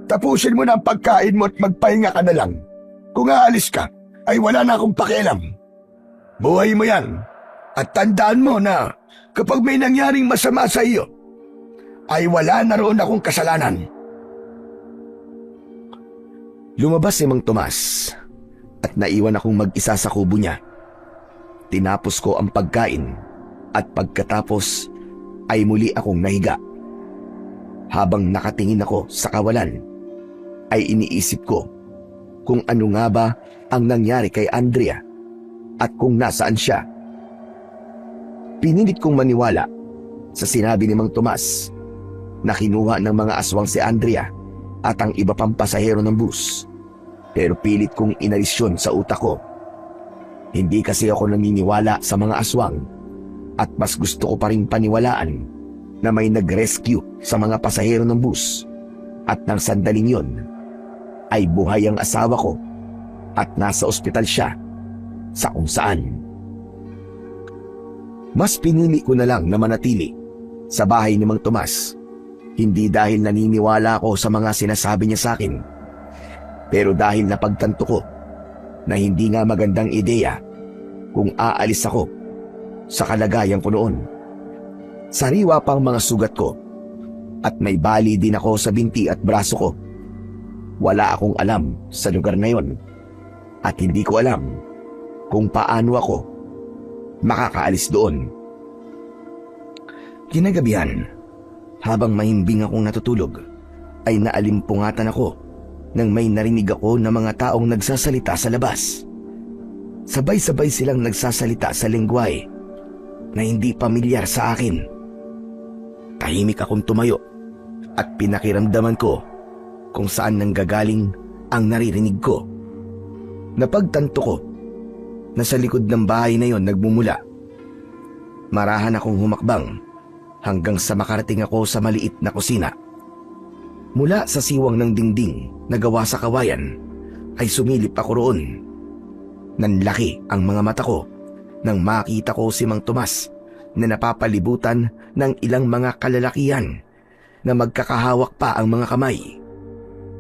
Tapusin mo na ang pagkain mo at magpahinga ka na lang. Kung aalis ka, ay wala na akong pakialam. Buhay mo yan. At tandaan mo na kapag may nangyaring masama sa iyo, ay wala na roon akong kasalanan. Lumabas si Mang Tomas at naiwan akong mag-isa sa kubo niya. Tinapos ko ang pagkain at pagkatapos ay muli akong nahiga. Habang nakatingin ako sa kawalan, ay iniisip ko kung ano nga ba ang nangyari kay Andrea at kung nasaan siya. Pinilit kong maniwala sa sinabi ni Mang Tomas na kinuha ng mga aswang si Andrea at ang iba pang pasahero ng bus. Pero pilit kong inalis yun sa utak ko. Hindi kasi ako naniniwala sa mga aswang at mas gusto ko pa rin paniwalaan na may nag-rescue sa mga pasahero ng bus at nang sandaling yon ay buhay ang asawa ko at nasa ospital siya sa kung saan. Mas pinili ko na lang na manatili sa bahay ni Mang Tomas, hindi dahil naniniwala ako sa mga sinasabi niya sa akin, pero dahil napagtanto ko na hindi nga magandang ideya kung aalis ako sa kalagayan ko noon. Sariwa pang mga sugat ko at may bali din ako sa binti at braso ko. Wala akong alam sa lugar na yon at hindi ko alam kung paano ako makakaalis doon. Kinagabihan, habang mahimbing akong natutulog, ay naalimpungatan ako nang may narinig ako ng mga taong nagsasalita sa labas. Sabay-sabay silang nagsasalita sa lengguwahe na hindi pamilyar sa akin. Tahimik akong tumayo at pinakiramdaman ko kung saan nanggagaling ang naririnig ko. Napagtanto ko na sa likod ng bahay na yon nagmumula. Marahan akong humakbang hanggang sa makarating ako sa maliit na kusina. Mula sa siwang ng dingding na gawa sa kawayan ay sumilip ako roon. Nanlaki ang mga mata ko nang makita ko si Mang Tomas na napapalibutan ng ilang mga kalalakihan na magkakahawak pa ang mga kamay.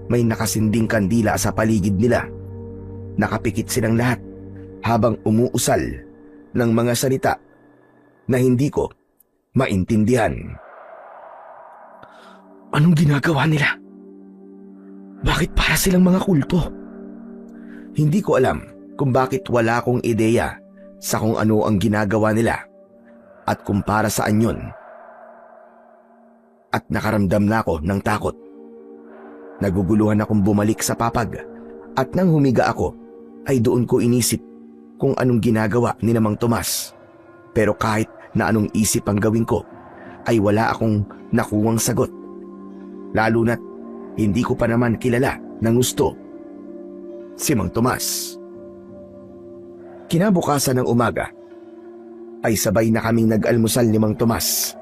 May nakasinding kandila sa paligid nila. Nakapikit silang lahat habang umuusal ng mga salita na hindi ko maintindihan. Anong ginagawa nila? Bakit para silang mga kulto? Hindi ko alam kung bakit wala akong ideya sa kung ano ang ginagawa nila at kung para saan yun. At nakaramdam na ako ng takot. Naguguluhan akong bumalik sa papag at nang humiga ako ay doon ko inisip kung anong ginagawa ni Mang Tomas. Pero kahit na anong isip ang gawin ko ay wala akong nakuwang sagot. Lalo na't hindi ko pa naman kilala ng gusto si Mang Tomas. Kinabukasan ng umaga ay sabay na kaming nag-almusal ni Mang Tomas.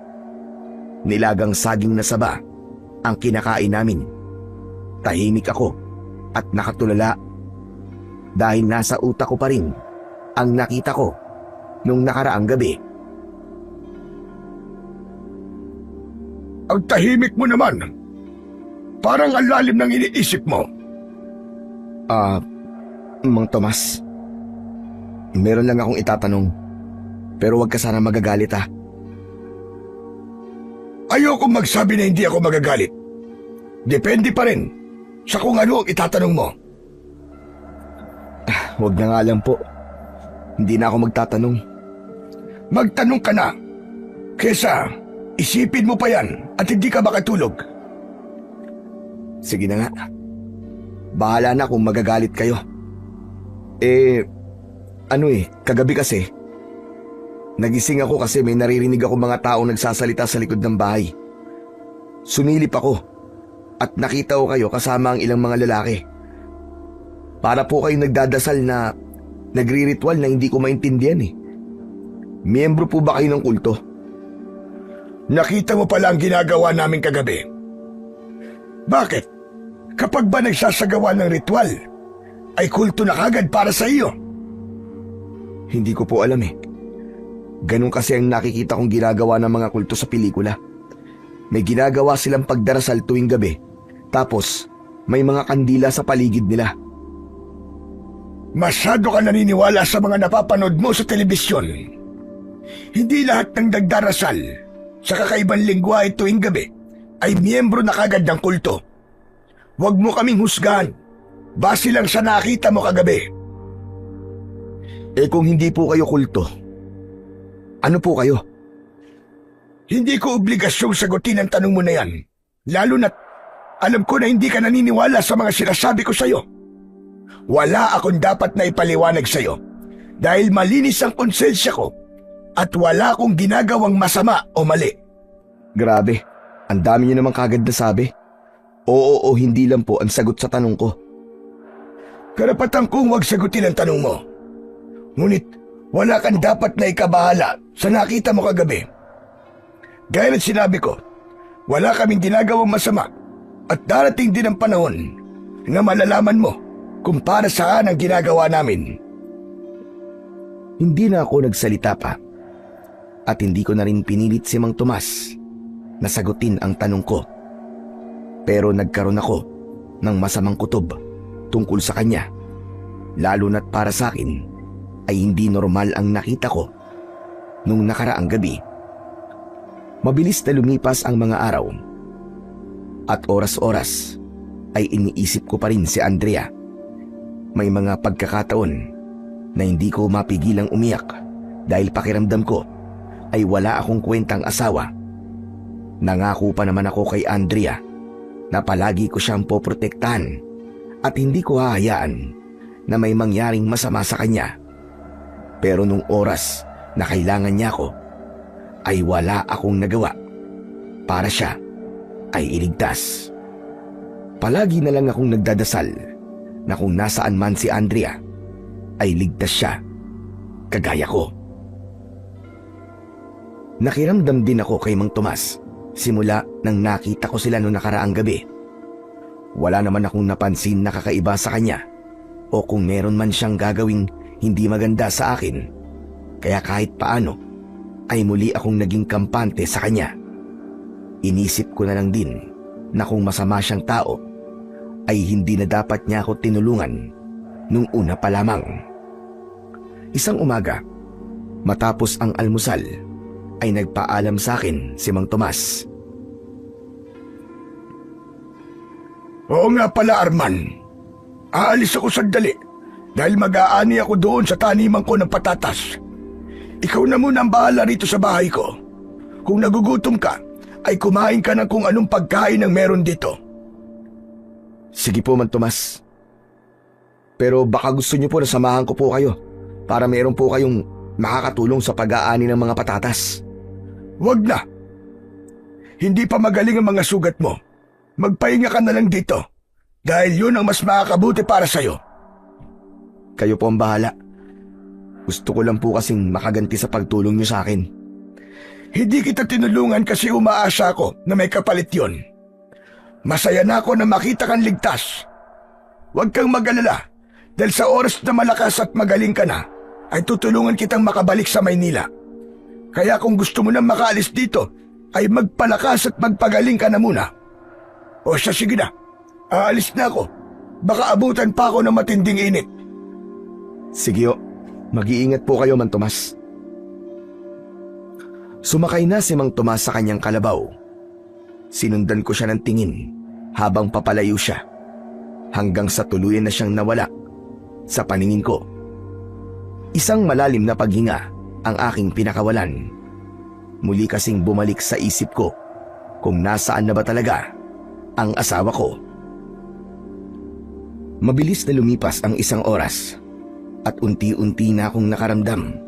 Nilagang saging na saba ang kinakain namin. Tahimik ako at nakatulala dahil nasa utak ko pa rin ang nakita ko nung nakaraang gabi. Ang tahimik mo naman. Parang ang lalim ng iniisip mo. Mang Tomas, meron lang akong itatanong. Pero wag ka sana magagalit ha. Ayokong magsabi na hindi ako magagalit. Depende pa rin sa kung ano ang itatanong mo. Wag na nga lang po. Hindi na ako magtatanong. Magtanong ka na. Kesa isipin mo pa yan at hindi ka makatulog. Sige na nga. Bahala na kung magagalit kayo. Kagabi kasi, nagising ako kasi may naririnig ako mga taong nagsasalita sa likod ng bahay. Sumilip ako at nakita ko kayo kasama ang ilang mga lalaki. Para po kayo nagdadasal na nagri-ritual na hindi ko maintindihan eh. Miyembro po ba kayo ng kulto? Nakita mo pala ang ginagawa namin kagabi. Bakit? Kapag ba nagsasagawa ng ritual, ay kulto na kagad para sa iyo? Hindi ko po alam eh. Ganun kasi ang nakikita kong ginagawa ng mga kulto sa pelikula. May ginagawa silang pagdarasal tuwing gabi, tapos may mga kandila sa paligid nila. Masyado ka naniniwala sa mga napapanood mo sa telebisyon. Hindi lahat ng nagdarasal sa kakaibang lingwahe tuwing gabi ay miyembro na kagad ng kulto. Huwag mo kaming husgahan. Base lang sa nakita mo kagabi. Kung hindi po kayo kulto, ano po kayo? Hindi ko obligasyong sagutin ang tanong mo na yan. Lalo na't alam ko na hindi ka naniniwala sa mga sinasabi ko sa'yo. Wala akong dapat na ipaliwanag sa'yo dahil malinis ang konsensya ko at wala akong ginagawang masama o mali. Grabe, ang dami niyo naman kagad na sabi. Oo o hindi lang po ang sagot sa tanong ko. Karapatan kong huwag sagutin ang tanong mo. Ngunit wala kang dapat na ikabahala sa nakita mo kagabi. Gaya ng sinabi ko, wala kaming ginagawang masama at darating din ang panahon na malalaman mo kung para saan ang ginagawa namin. Hindi na ako nagsalita pa at hindi ko na rin pinilit si Mang Tomas na sagutin ang tanong ko. Pero nagkaroon ako ng masamang kutob tungkol sa kanya, lalo na't para sa akin ay hindi normal ang nakita ko nung nakaraang gabi. Mabilis na lumipas ang mga araw at oras-oras ay iniisip ko pa rin si Andrea. May mga pagkakataon na hindi ko mapigilang umiyak dahil pakiramdam ko ay wala akong kwentang asawa. Nangako pa naman ako kay Andrea na palagi ko siyang poprotektahan at hindi ko hahayaan na may mangyaring masama sa kanya. Pero nung oras na kailangan niya ako, ay wala akong nagawa para siya ay iligtas. Palagi na lang akong nagdadasal na kung nasaan man si Andrea, ay ligtas siya, kagaya ko. Nakiramdam din ako kay Mang Tomas simula nang nakita ko sila noong nakaraang gabi. Wala naman akong napansin na kakaiba sa kanya o kung meron man siyang gagawing hindi maganda sa akin. Kaya kahit paano ay muli akong naging kampante sa kanya. Inisip ko na lang din na kung masama siyang tao ay hindi na dapat niya ako tinulungan nung una pa lamang. Isang umaga, matapos ang almusal, ay nagpaalam sa akin si Mang Tomas. Oo nga pala, Arman. Aalis ako sandali dahil mag-aani ako doon sa taniman ko ng patatas. Ikaw na muna ang bahala rito sa bahay ko. Kung nagugutom ka, ay kumain ka ng kung anong pagkain ang meron dito. Sige po, Mang Tomas. Pero baka gusto niyo po na samahan ko po kayo para meron po kayong makakatulong sa pag-aani ng mga patatas. Wag na. Hindi pa magaling ang mga sugat mo. Magpahinga ka na lang dito dahil yun ang mas makakabuti para sa'yo. Kayo po ang bahala. Gusto ko lang po kasing makaganti sa pagtulong niyo sa akin. Hindi kita tinulungan kasi umaasa ako na may kapalit yun. Masaya na ako na makita kang ligtas. Huwag kang mag-alala dahil sa oras na malakas at magaling ka na, ay tutulungan kitang makabalik sa Maynila. Kaya kung gusto mo nang makaalis dito, ay magpalakas at magpagaling ka na muna. O siya, sige na. Aalis na ako. Baka abutan pa ako ng matinding init. Sige o, mag-iingat po kayo, Mang Tomas. Sumakay na si Mang Tomas sa kanyang kalabaw. Sinundan ko siya ng tingin habang papalayo siya, hanggang sa tuluyan na siyang nawala sa paningin ko. Isang malalim na paghinga ang aking pinakawalan. Muli kasing bumalik sa isip ko kung nasaan na ba talaga ang asawa ko. Mabilis na lumipas ang isang oras at unti-unti na akong nakaramdam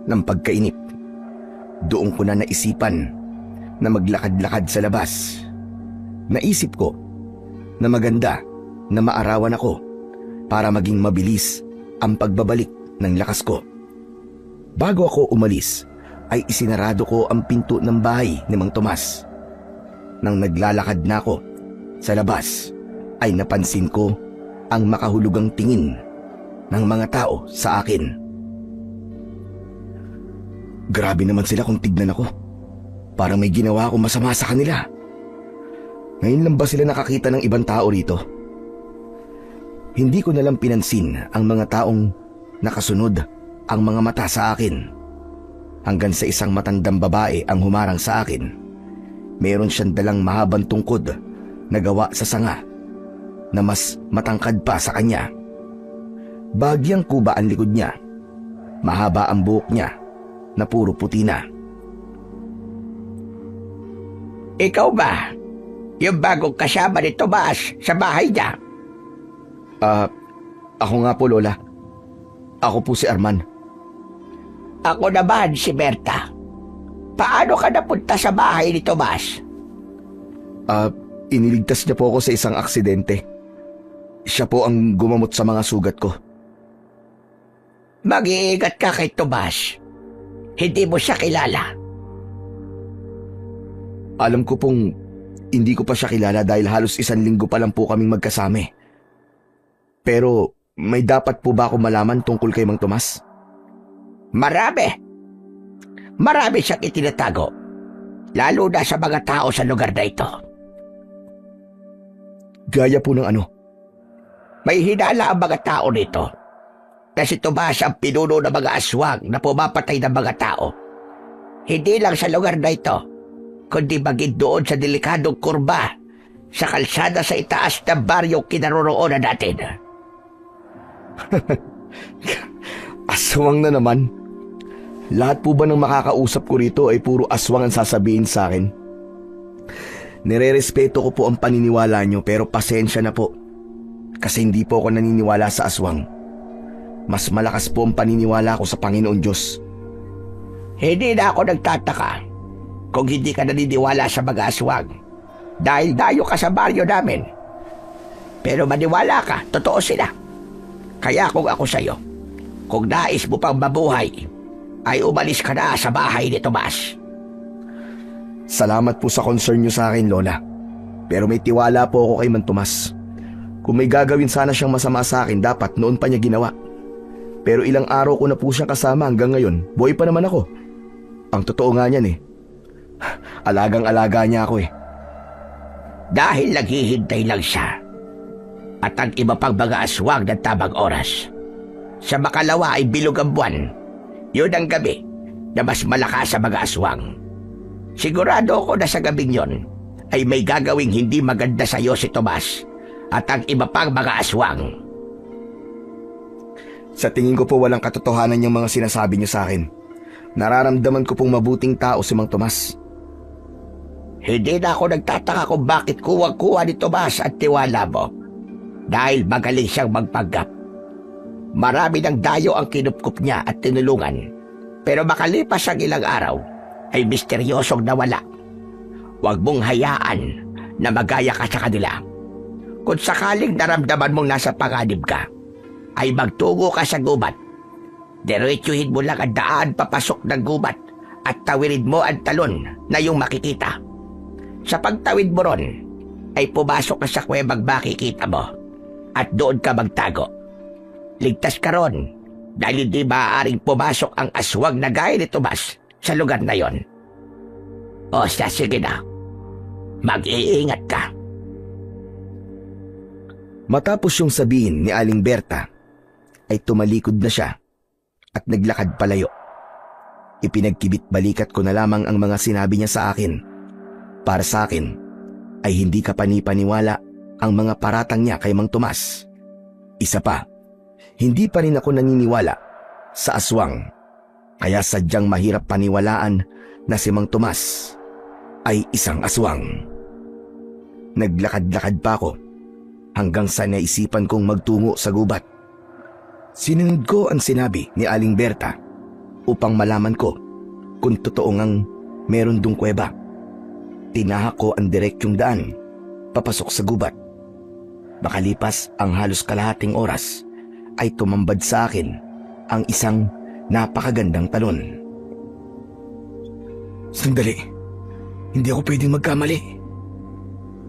ng pagkainip. Doon ko na naisipan na maglakad-lakad sa labas. Naisip ko na maganda na maarawan ako para maging mabilis ang pagbabalik ng lakas ko. Bago ako umalis, ay isinarado ko ang pinto ng bahay ni Mang Tomas. Nang naglalakad na ako sa labas, ay napansin ko ang makahulugang tingin ng mga tao sa akin. Grabe naman sila kung tignan ako. Parang may ginawa akong masama sa kanila. Ngayon lang ba sila nakakita ng ibang tao rito? Hindi ko nalang pinansin ang mga taong nakasunod ang mga mata sa akin. Hanggang sa isang matandang babae ang humarang sa akin. Meron siyang dalang mahabang tungkod na gawa sa sanga na mas matangkad pa sa kanya. Bagyang kuba ang likod niya. Mahaba ang buhok niya na puro puti na. Ikaw ba? Yung bagong kasama ni Tomas sa bahay niya? Ako nga po, Lola. Ako po si Arman. Ako naman si Berta. Paano ka napunta sa bahay ni Tomas? Iniligtas niya po ako sa isang aksidente. Siya po ang gumamot sa mga sugat ko. Mag-iingat ka kay Tomas. Hindi mo siya kilala. Alam ko pong hindi ko pa siya kilala dahil halos 1 linggo pa lang po kaming magkasama. Pero may dapat po ba ako malaman tungkol kay Mang Tomas? Marami. Marami siyang itinatago. Lalo na sa mga tao sa lugar na ito. Gaya po ng ano? May hinala ang mga tao nito na si Tomas ang pinuno ng mga aswang na pumapatay ng mga tao. Hindi lang sa lugar na ito, kundi maging doon sa delikadong kurba sa kalsada sa itaas ng baryong kinaroroonan natin. Aswang na naman. Lahat po ba ng makakausap ko rito ay puro aswang ang sasabihin sa akin? Nire-respeto ko po ang paniniwala nyo pero pasensya na po. Kasi hindi po ako naniniwala sa aswang. Mas malakas po ang paniniwala ko sa Panginoon Diyos. Hindi na ako nagtataka kung hindi ka naniniwala sa mga aswang dahil dayo ka sa baryo namin. Pero maniwala ka, totoo sila. Kaya kung ako sa'yo, kung nais mo pang mabuhay, ay umalis ka na sa bahay ni Tomas. Salamat po sa concern nyo sa akin, Lola. Pero may tiwala po ako kay Mang Tomas. Kung may gagawin sana siyang masama sa akin, dapat noon pa niya ginawa. Pero ilang araw ko na po siyang kasama hanggang ngayon. Buhay pa naman ako. Ang totoo nga niyan eh. Alagang-alaga niya ako eh. Dahil naghihintay lang siya at ang iba pang mga aswang ng tamang oras. Sa makalawa ay bilog ang buwan. Yun ang gabi na mas malakas sa mga aswang. Sigurado ako na sa gabing yon ay may gagawing hindi maganda sa iyo si Tomas at ang iba pang mga aswang. Sa tingin ko po walang katotohanan yung mga sinasabi niyo sa akin. Nararamdaman ko pong mabuting tao si Mang Tomas. Hindi na ako nagtataka kung bakit kuwang-kuwa ni Tomas at tiwala mo. Dahil magaling siyang magpanggap. Marami ng dayo ang kinupkup niya at tinulungan. Pero makalipas ang ilang araw, ay misteryosong nawala. Huwag mong hayaan na magaya ka sa kanila. Kung sakaling naramdaman mong nasa panganib ka, ay magtungo ka sa gubat. Diretsuhin mo lang ang daan papasok ng gubat at tawirin mo ang talon na yung makikita. Sa pagtawid mo ron, ay pumasok ka sa kuwebang makikita mo at doon ka magtago. Ligtas ka ron dahil hindi maaaring pumasok ang aswang na gaya ni Tomas sa lugar na yon. O siya, sige na. Mag-iingat ka. Matapos yung sabihin ni Aling Berta, ay tumalikod na siya at naglakad palayo. Ipinagkibit balikat ko na lamang ang mga sinabi niya sa akin. Para sa akin, ay hindi kapanipaniwala ang mga paratang niya kay Mang Tomas. Isa pa, hindi pa rin ako naniniwala sa aswang. Kaya sadyang mahirap paniwalaan na si Mang Tomas ay isang aswang. Naglakad-lakad pa ako hanggang sa naisipan kong magtungo sa gubat. Sinunod ko ang sinabi ni Aling Berta upang malaman ko kung totoo ngang meron dong kuweba. Tinahak ko ang direksyong daan papasok sa gubat. Makalipas ang halos kalahating oras ay tumambad sa akin ang isang napakagandang talon. Sandali, hindi ako pwedeng magkamali.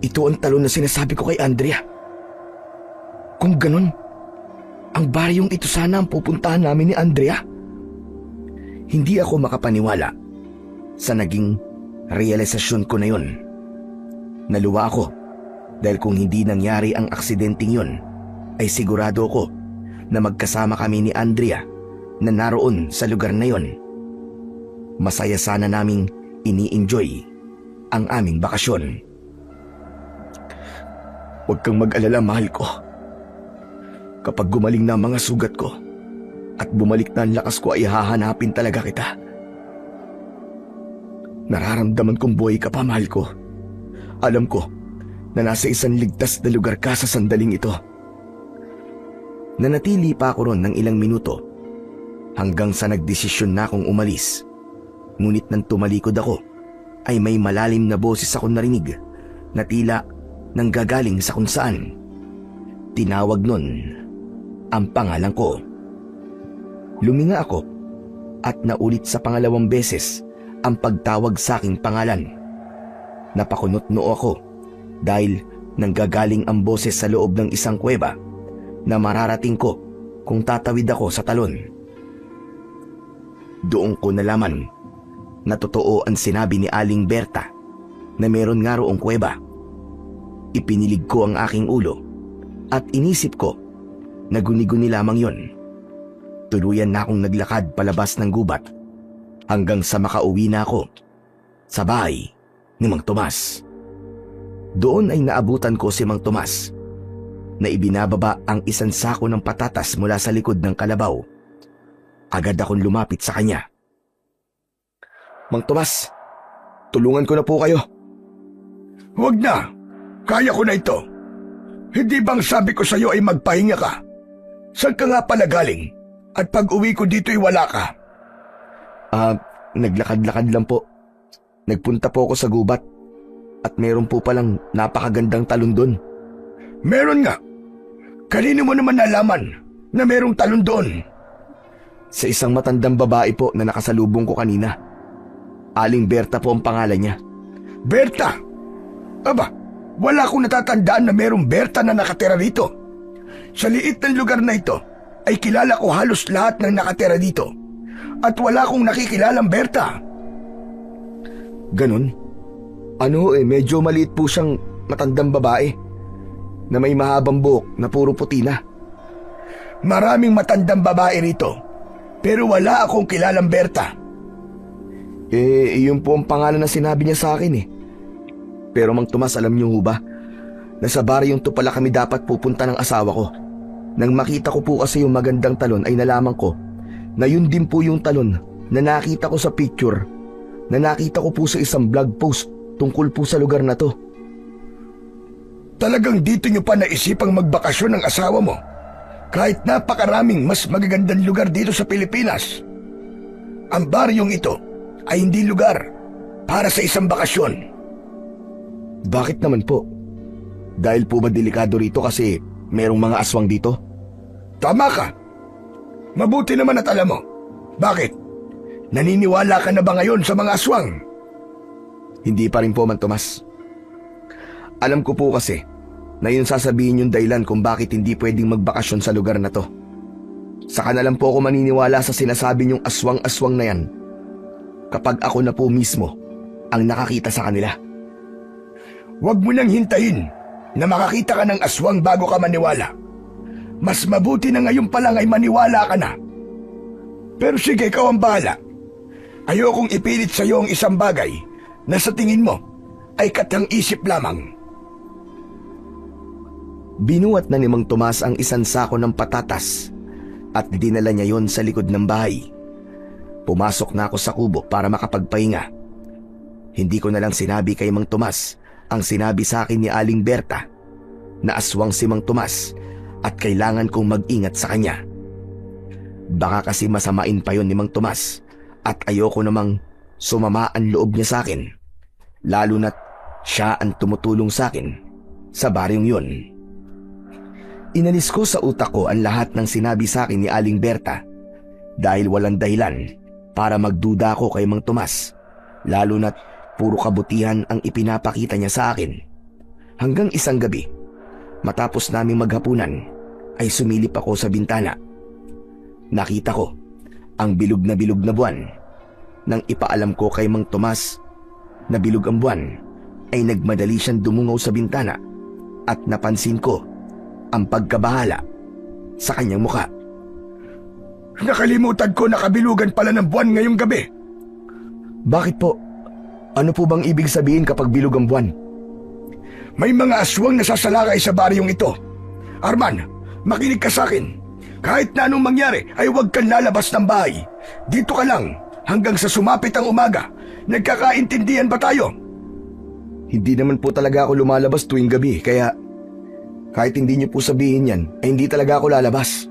Ito ang talon na sinasabi ko kay Andrea. Kung ganun, ang baryong ito sana ang pupuntahan namin ni Andrea. Hindi ako makapaniwala sa naging realisasyon ko na yun. Naluwa ako dahil kung hindi nangyari ang aksidenteng yun, ay sigurado ko na magkasama kami ni Andrea na naroon sa lugar na yun. Masaya sana naming ini-enjoy ang aming bakasyon. Huwag kang mag-alala, mahal ko. Kapag gumaling na ang mga sugat ko at bumalik na ang lakas ko ay hahanapin talaga kita. Nararamdaman kong buhay ka pa, mahal ko. Alam ko na nasa isang ligtas na lugar ka sa sandaling ito. Nanatili pa ako ron ng ilang minuto hanggang sa nagdesisyon na akong umalis. Ngunit nang tumalikod ako ay may malalim na boses akong narinig na tila nanggagaling sa kung saan. Tinawag nun ang pangalan ko. Luminga ako at naulit sa pangalawang beses ang pagtawag sa aking pangalan. Napakunot noo ako dahil nanggagaling ang boses sa loob ng isang kuweba na mararating ko kung tatawid ako sa talon. Doon ko nalaman na totoo ang sinabi ni Aling Berta na meron nga roong kuweba. Ipinilig ko ang aking ulo at inisip ko na guni-guni lamang yon. Tuluyan na akong naglakad palabas ng gubat hanggang sa makauwi na ako sa bahay ni Mang Tomas. Doon ay naabutan ko si Mang Tomas na ibinababa ang isang sako ng patatas mula sa likod ng kalabaw. Agad akong lumapit sa kanya. Mang Tomas, tulungan ko na po kayo. Huwag na. Kaya ko na ito. Hindi bang sabi ko sa iyo ay magpahinga ka? Saan ka nga pala galing? At pag uwi ko dito ay wala ka. Naglakad-lakad lang po. Nagpunta po ako sa gubat at meron po palang napakagandang talon doon. Meron nga. Kanino mo naman nalaman na merong talon doon? Sa isang matandang babae po na nakasalubong ko kanina. Aling Berta po ang pangalan niya. Berta? Aba, wala akong natatandaan na merong Berta na nakatira rito. Sa liit ng lugar na ito, ay kilala ko halos lahat ng nakatira dito. At wala akong nakikilalang Berta. Ganun? Medyo maliit po siyang matandang babae na may mahabang buhok na puro puti na. Maraming matandang babae rito, pero wala akong kilalang Berta. Yun po ang pangalan na sinabi niya sa akin eh. Pero Mang Tomas, alam niyo ho ba, nasa baryong to pala kami dapat pupunta ng asawa ko. Nang makita ko po kasi yung magandang talon ay nalaman ko na yun din po yung talon na nakita ko sa picture, na nakita ko po sa isang blog post tungkol po sa lugar na to. Talagang dito niyo pa naisipang magbakasyon ng asawa mo? Kahit napakaraming mas magagandang lugar dito sa Pilipinas. Ang baryong ito ay hindi lugar para sa isang bakasyon. Bakit naman po? Dahil po ba delikado rito kasi merong mga aswang dito? Tama ka. Mabuti naman at alam mo. Bakit? Naniniwala ka na ba ngayon sa mga aswang? Hindi pa rin po, Mang Tomas. Alam ko po kasi na yun sasabihin yung dahilan kung bakit hindi pwedeng magbakasyon sa lugar na to. Saka na lang po ako maniniwala sa sinasabi niyong aswang-aswang na yan kapag ako na po mismo ang nakakita sa kanila. Huwag mo nang hintayin na makakita ka ng aswang bago ka maniwala. Mas mabuti na ngayon pa lang ay maniwala ka na. Pero sige, ikaw ang bahala. Ayokong ipilit sa iyo ang isang bagay na sa tingin mo ay katang isip lamang. Binuhat na ni Mang Tomas ang isang sako ng patatas at dinala niya yon sa likod ng bahay. Pumasok na ako sa kubo para makapagpahinga. Hindi ko na lang sinabi kay Mang Tomas ang sinabi sa akin ni Aling Berta na aswang si Mang Tomas at kailangan kong mag-ingat sa kanya. Baka kasi masamain pa yon ni Mang Tomas at ayoko namang sumama ang loob niya sa akin, lalo na't siya ang tumutulong sa akin sa baryong yon. Inalis ko sa utak ko ang lahat ng sinabi sa akin ni Aling Berta dahil walang dahilan para magduda ako kay Mang Tomas, lalo na't puro kabutihan ang ipinapakita niya sa akin. Hanggang isang gabi, matapos naming maghapunan, ay sumilip ako sa bintana. Nakita ko ang bilog na buwan. Nang ipaalam ko kay Mang Tomas na bilog ang buwan, ay nagmadali siyang dumungaw sa bintana at napansin ko ang pagkabahala sa kanyang muka. Nakalimutan ko na kabilugan pala ng buwan ngayong gabi. Bakit po? Ano po bang ibig sabihin kapag bilog ang buwan? May mga aswang nasasalakay sa baryong ito. Arman, makinig ka sa akin. Kahit na anong mangyari ay huwag kang lalabas ng bahay. Dito ka lang hanggang sa sumapit ang umaga. Nagkakaintindihan ba tayo? Hindi naman po talaga ako lumalabas tuwing gabi, kaya kahit hindi niyo po sabihin yan, ay hindi talaga ako lalabas.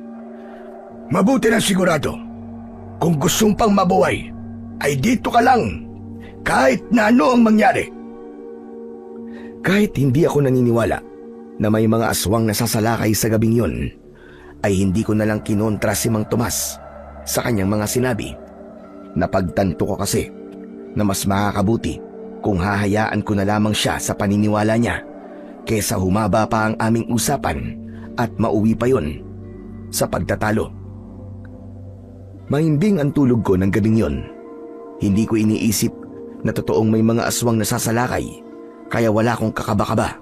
Mabuti na sigurado. Kung gustong pang mabuhay, ay dito ka lang. Kahit na ano ang mangyari. Kahit hindi ako naniniwala na may mga aswang nasasalakay sa gabing yon, ay hindi ko na lang kinontra si Mang Tomas sa kanyang mga sinabi. Napagtanto ko kasi na mas makakabuti kung hahayaan ko na lamang siya sa paniniwala niya kesa humaba pa ang aming usapan at mauwi pa yon sa pagtatalo. Mahimbing ang tulog ko ng gabing yon. Hindi ko iniisip na totoong may mga aswang nasasalakay, kaya wala akong kakaba-kaba.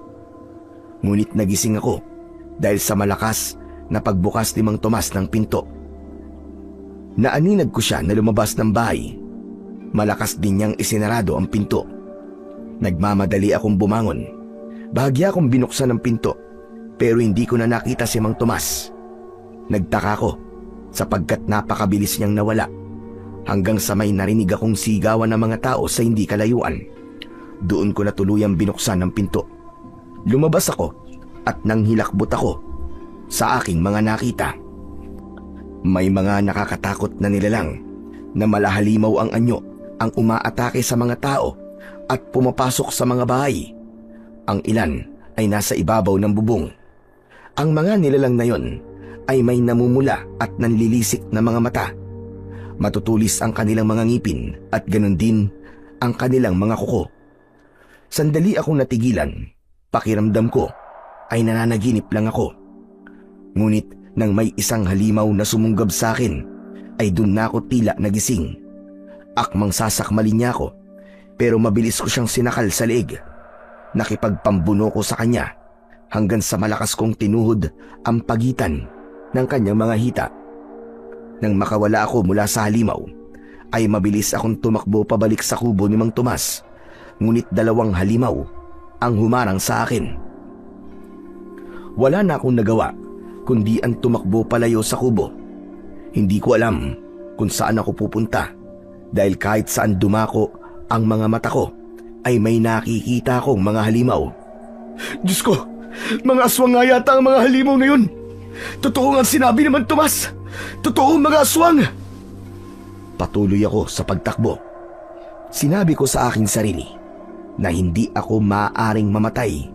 Ngunit nagising ako dahil sa malakas na pagbukas ni Mang Tomas ng pinto. Naaninag ko siya na lumabas ng bahay. Malakas din niyang isinarado ang pinto. Nagmamadali akong bumangon. Bahagya akong binuksan ng pinto, pero hindi ko na nakita si Mang Tomas. Nagtaka ko sapagkat napakabilis niyang nawala. Hanggang sa may narinig akong sigawan ng mga tao sa hindi kalayuan. Doon ko na tuluyang binuksan ang pinto. Lumabas ako at nang hilakbot ako sa aking mga nakita. May mga nakakatakot na nilalang na malahalimaw ang anyo ang umaatake sa mga tao at pumapasok sa mga bahay. Ang ilan ay nasa ibabaw ng bubong. Ang mga nilalang na yon ay may namumula at nanlilisik na mga mata. Matutulis ang kanilang mga ngipin at ganun din ang kanilang mga kuko. Sandali akong natigilan. Pakiramdam ko ay nananaginip lang ako. Ngunit nang may isang halimaw na sumunggab sa akin, ay dun na ako tila nagising. Akmang sasakmalin niya ako, pero mabilis ko siyang sinakal sa leeg. Nakipagpambuno ko sa kanya hanggang sa malakas kong tinuhod ang pagitan ng kanyang mga hita. Nang makawala ako mula sa halimaw, ay mabilis akong tumakbo pabalik sa kubo ni Mang Tomas. Ngunit 2 halimaw ang humarang sa akin. Wala na akong nagawa kundi ang tumakbo palayo sa kubo. Hindi ko alam kung saan ako pupunta dahil kahit saan dumako ang mga mata ko ay may nakikita akong mga halimaw. Diyos ko, mga aswang nga yata ang mga halimaw na yun. Totoo nga sinabi naman, Tomas. Totoo mga aswang. Patuloy ako sa pagtakbo. Sinabi ko sa aking sarili na hindi ako maaaring mamatay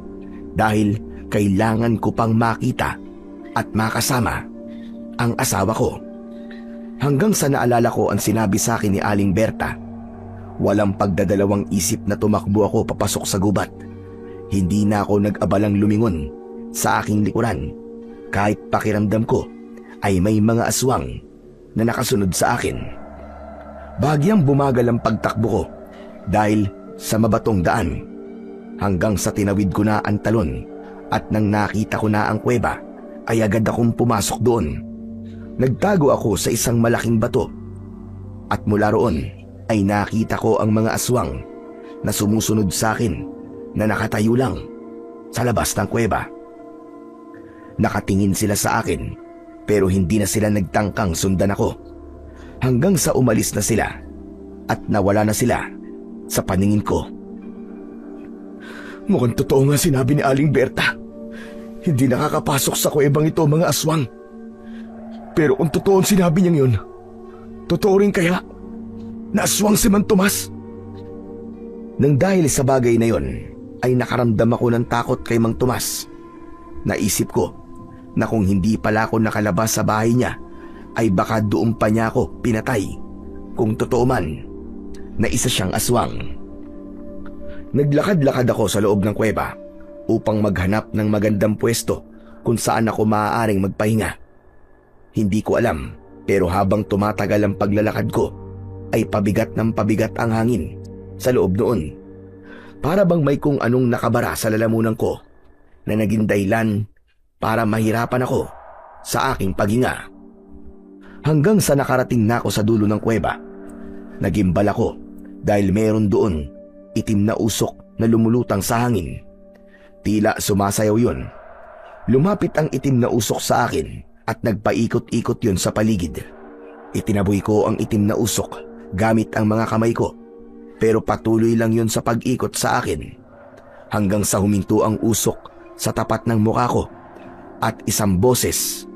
dahil kailangan ko pang makita at makasama ang asawa ko. Hanggang sa naalala ko ang sinabi sa akin ni Aling Berta. Walang pagdadalawang isip na tumakbo ako papasok sa gubat. Hindi na ako nag-abalang lumingon sa aking likuran kahit pakiramdam ko ay may mga aswang na nakasunod sa akin. Bahagyang bumagal ang pagtakbo ko dahil sa mabatong daan hanggang sa tinawid ko na ang talon at nang nakita ko na ang kuweba ay agad akong pumasok doon. Nagtago ako sa isang malaking bato at mula roon ay nakita ko ang mga aswang na sumusunod sa akin na nakatayo lang sa labas ng kuweba. Nakatingin sila sa akin pero hindi na sila nagtangkang sundan ako hanggang sa umalis na sila at nawala na sila sa paningin ko. Mukhang totoo nga sinabi ni Aling Berta. Hindi nakakapasok sa kuwebang ito mga aswang. Pero kung totoo ang sinabi niyang yun, totoo rin kaya na aswang si Mang Tomas? Nang dahil sa bagay na yon, ay nakaramdam ako ng takot kay Mang Tomas. Naisip ko na kung hindi pala ako nakalabas sa bahay niya, ay baka doon pa niya ako pinatay kung totoo man na isa siyang aswang. Naglakad-lakad ako sa loob ng kuweba upang maghanap ng magandang pwesto kung saan ako maaaring magpahinga. Hindi ko alam, pero habang tumatagal ang paglalakad ko, ay pabigat ng pabigat ang hangin sa loob noon. Para bang may kung anong nakabara sa lalamunan ko na naging dahilan para mahirapan ako sa aking paghinga. Hanggang sa nakarating na ako sa dulo ng kuweba, nagimbal ako dahil meron doon itim na usok na lumulutang sa hangin. Tila sumasayaw yun. Lumapit ang itim na usok sa akin at nagpaikot-ikot yun sa paligid. Itinaboy ko ang itim na usok gamit ang mga kamay ko, pero patuloy lang yun sa pag-ikot sa akin hanggang sa huminto ang usok sa tapat ng mukha ko at isang boses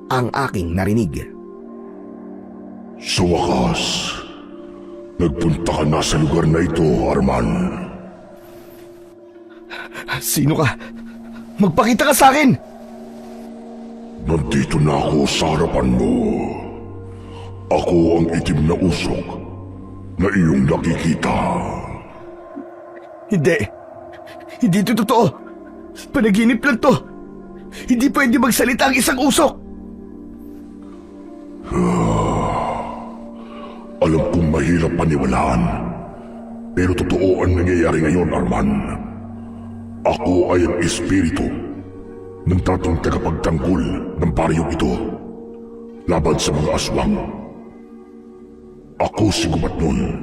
ang aking narinig. Sa wakas, nagpunta ka na sa lugar na ito, Arman. Sino ka? Magpakita ka sa akin! Nandito na ako sa harapan mo. Ako ang itim na usok na iyong nakikita. Hindi. Hindi ito totoo. Panaginip lang to. Hindi pwede magsalita ang isang usok. Alam kong mahirap paniwalaan, pero totoo ang nangyayari ngayon, Arman. Ako ay ang espiritu ng tatong tagapagtanggol ng paryong ito laban sa mga aswang. Ako si Gubatnon.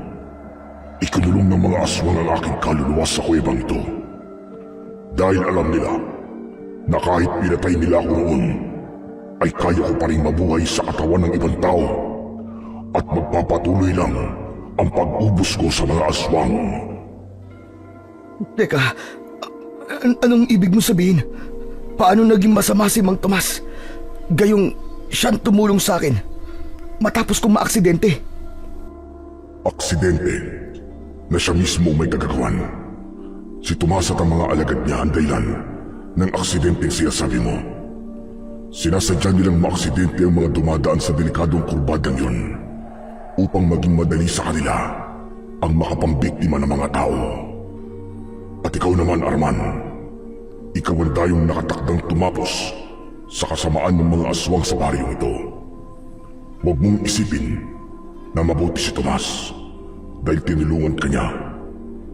Ikinulong ng mga aswang ang aking kaluluwa sa kuwebang ito. Dahil alam nila na kahit pinatay nila ako noon, ay kaya ko pa rin mabuhay sa katawan ng ibang tao at magpapatuloy lang ang pag-ubos ko sa mga aswang. Teka, anong ibig mo sabihin? Paano naging masama si Mang Tomas? Gayong siyang tumulong sa akin matapos kong maaksidente. Aksidente na siya mismo may kagagawan. Si Tomas at ang mga alagad niya ang dahilan ng aksidenteng sinasabi mo. Sinasadya nilang maaksidente ang mga dumadaan sa delikadong kurbadang yun upang maging madali sa kanila ang makapambiktima ng mga tao. At ikaw naman, Arman, ikaw ang dayong nakatakdang tumapos sa kasamaan ng mga aswang sa baryong ito. Huwag mong isipin na mabuti si Tomas dahil tinulungan ka niya.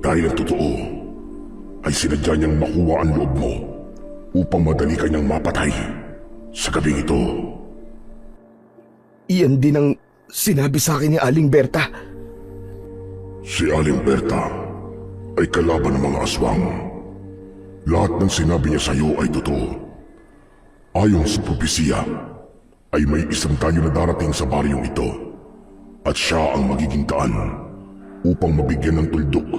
Dahil ang totoo ay sinadya niyang makuha ang loob mo upang madali ka niyang mapatay sa gabing ito. Iyan din ang sinabi sa akin ni Aling Berta. Si Aling Berta ay kalaban ng mga aswang. Lahat ng sinabi niya sa iyo ay totoo. Ayon sa propesiya, ay may isang dayo na darating sa baryong ito at siya ang magiging daan upang mabigyan ng tuldok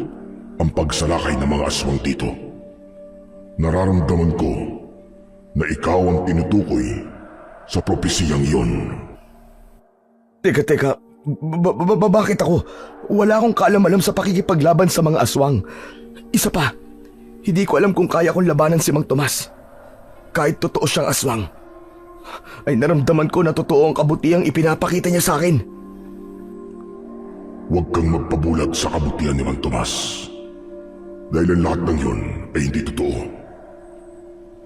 ang pagsalakay ng mga aswang dito. Nararamdaman ko na ikaw ang tinutukoy sa propesiyang iyon. Teka, bakit ako? Wala akong kaalam-alam sa pakikipaglaban sa mga aswang. Isa pa, hindi ko alam kung kaya kong labanan si Mang Tomas. Kahit totoo siyang aswang, ay naramdaman ko na totoo ang kabutihang ipinapakita niya sa akin. Huwag kang magpabulag sa kabutihan ni Mang Tomas. Dahil ang lahat ng yun ay hindi totoo.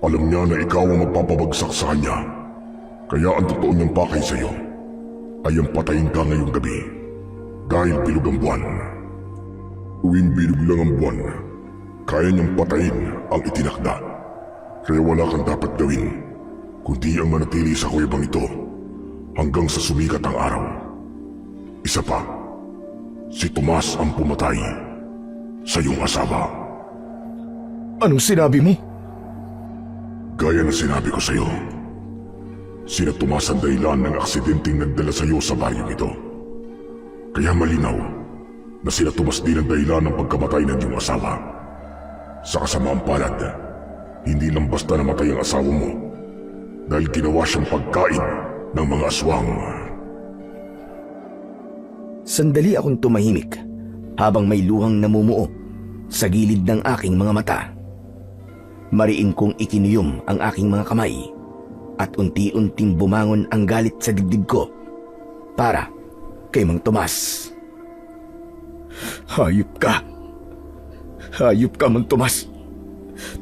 Alam niya na ikaw ang magpapabagsak sa kanya. Kaya ang totoo niyang pakay sa iyo ay ang patayin ka ngayong gabi dahil bilog ang buwan. Tuwing bilog lang ang buwan, kaya niyang patayin ang itinakda. Kaya wala kang dapat gawin, kundi ang manatili sa kuwebang ito hanggang sa sumikat ang araw. Isa pa, si Tomas ang pumatay sa iyong asawa. Anong sinabi mo? Gaya na sinabi ko sa iyo, sina Tomas ang dahilan ng aksidenteng nagdala sa iyo sa baryong ito. Kaya malinaw na sina Tomas din ang dahilan ng pagkamatay ng iyong asawa. Sa kasamaang palad, hindi lang basta namatay ang asawa mo dahil ginawa siyang pagkain ng mga aswang. Sandali akong tumahimik habang may luhang namumuo sa gilid ng aking mga mata. Mariin kong ikinuyom ang aking mga kamay at unti-unting bumangon ang galit sa dibdib ko para kay Mang Tomas. Hayop ka. Hayop ka, Mang Tomas.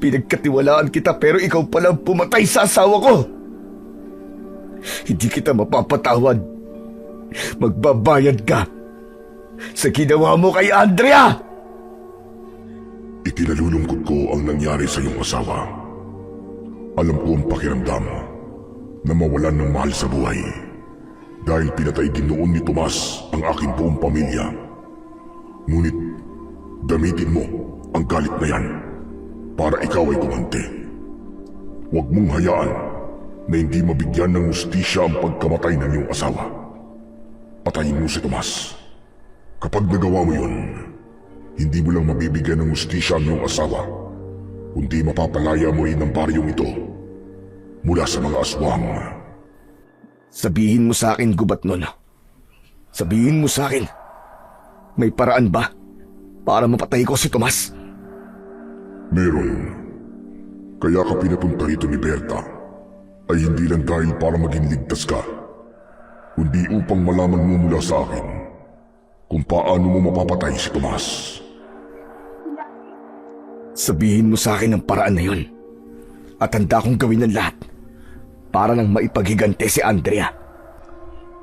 Pinagkatiwalaan kita pero ikaw pala ang pumatay sa asawa ko. Hindi kita mapapatawad. Magbabayad ka sa ginawa mo kay Andrea! Ikinalulungkot ko ang nangyari sa iyong asawa. Alam ko ang pakiramdam na mawalan ng mahal sa buhay dahil pinatay din noon ni Tomas ang aking buong pamilya. Ngunit gamitin mo ang galit na yan para ikaw ay kumante. Huwag mong hayaan na hindi mabigyan ng hustisya ang pagkamatay ng iyong asawa. Patayin mo si Tomas. Kapag nagawa mo yun, hindi mo lang mabibigyan ng hustisya ang iyong asawa, kundi mapapalaya mo rin ang baryong ito mula sa mga aswang. Sabihin mo sa akin, gubat nun. Sabihin mo sa akin, may paraan ba para mapatay ko si Tomas? Meron. Kaya ka pinapunta rito ni Berta ay hindi lang dahil para maging ligtas ka, kundi upang malaman mo mula sa akin kung paano mo mapapatay si Tomas. Sabihin mo sa akin ang paraan na yun at handa kong gawin ang lahat para nang maipaghigante si Andrea.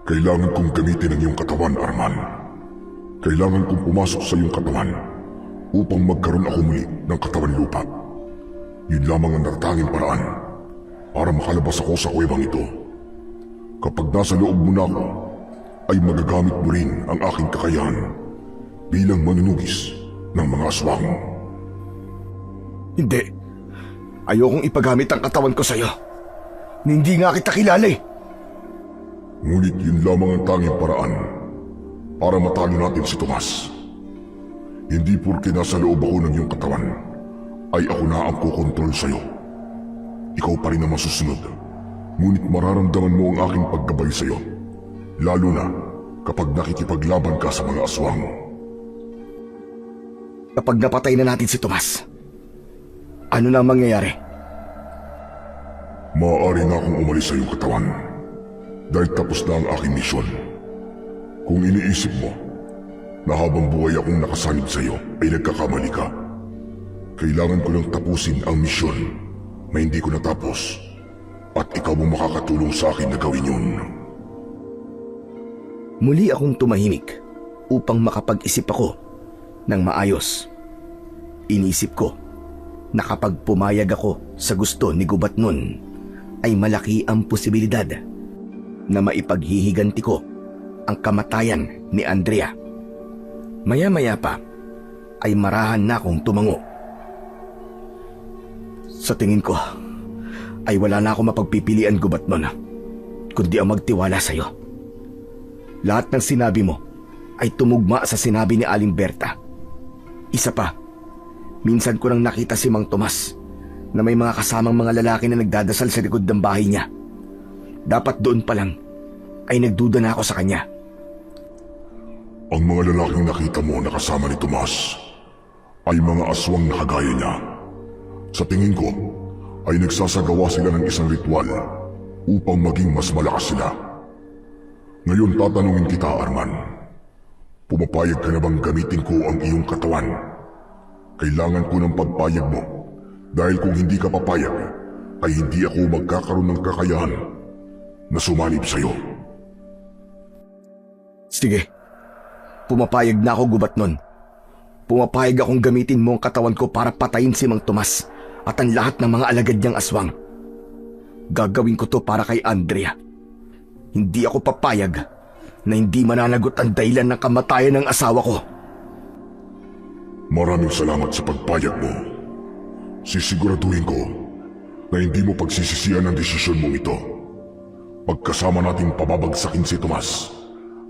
Kailangan kong gamitin ang iyong katawan, Arman. Kailangan kong pumasok sa iyong katawan upang magkaroon ako muli ng katawan lupa. Yun lamang ang natatanging paraan para makalabas ako sa kuwebang ito. Kapag nasa loob mo na ako, ay magagamit mo rin ang aking kakayahan bilang manunugis ng mga aswang. Hindi. Ayokong ipagamit ang katawan ko sa'yo. Hindi nga kita kilala eh. Ngunit yun lamang ang tanging paraan para matalo natin si Tomas. Hindi porke nasa loob ako ng iyong katawan ay ako na ang kukontrol sa'yo. Ikaw pa rin ang masusunod. Ngunit mararamdaman mo ang aking paggabay sa'yo. Lalo na kapag nakikipaglaban ka sa mga aswang. Kapag napatay na natin si Tomas, ano na ang mangyayari? Maaari na akong umalis sa iyong katawan dahil tapos na ang aking misyon. Kung iniisip mo na habang buhay akong nakasanib sa iyo ay nagkakamali ka, kailangan ko lang tapusin ang misyon na hindi ko natapos at ikaw mo makakatulong sa akin na gawin yun. Muli akong tumahimik upang makapag-isip ako ng maayos. Inisip ko na kapag pumayag ako sa gusto ni Gubat nun, ay malaki ang posibilidad na maipaghihiganti ko ang kamatayan ni Andrea. Maya-maya pa ay marahan na akong tumango. Sa tingin ko ay wala na akong mapagpipilian, Gubat nun, kundi ang magtiwala sa'yo. Lahat ng sinabi mo ay tumugma sa sinabi ni Aling Berta. Isa pa, minsan ko nang nakita si Mang Tomas na may mga kasamang mga lalaki na nagdadasal sa likod ng bahay niya. Dapat doon pa lang ay nagduda na ako sa kanya. Ang mga lalaking nakita mo na kasama ni Tomas ay mga aswang na kagaya niya. Sa tingin ko ay nagsasagawa sila ng isang ritual upang maging mas malakas sila. Ngayon tatanungin kita, Arman. Pumapayag ka na bang gamitin ko ang iyong katawan? Kailangan ko ng pagpayag mo dahil kung hindi ka papayag ay hindi ako magkakaroon ng kakayahan na sumanib sa iyo. Sige, pumapayag na ako, Gubat nun. Pumapayag akong gamitin mo ang katawan ko para patayin si Mang Tomas at ang lahat ng mga alagad niyang aswang. Gagawin ko to para kay Andrea. Hindi ako papayag na hindi mananagot ang dahilan ng kamatayan ng asawa ko. Maraming salamat sa pagpayag mo. Sisiguraduhin ko na hindi mo pagsisisihan ang desisyon mong ito. Pagkasama nating pababagsakin si Tomas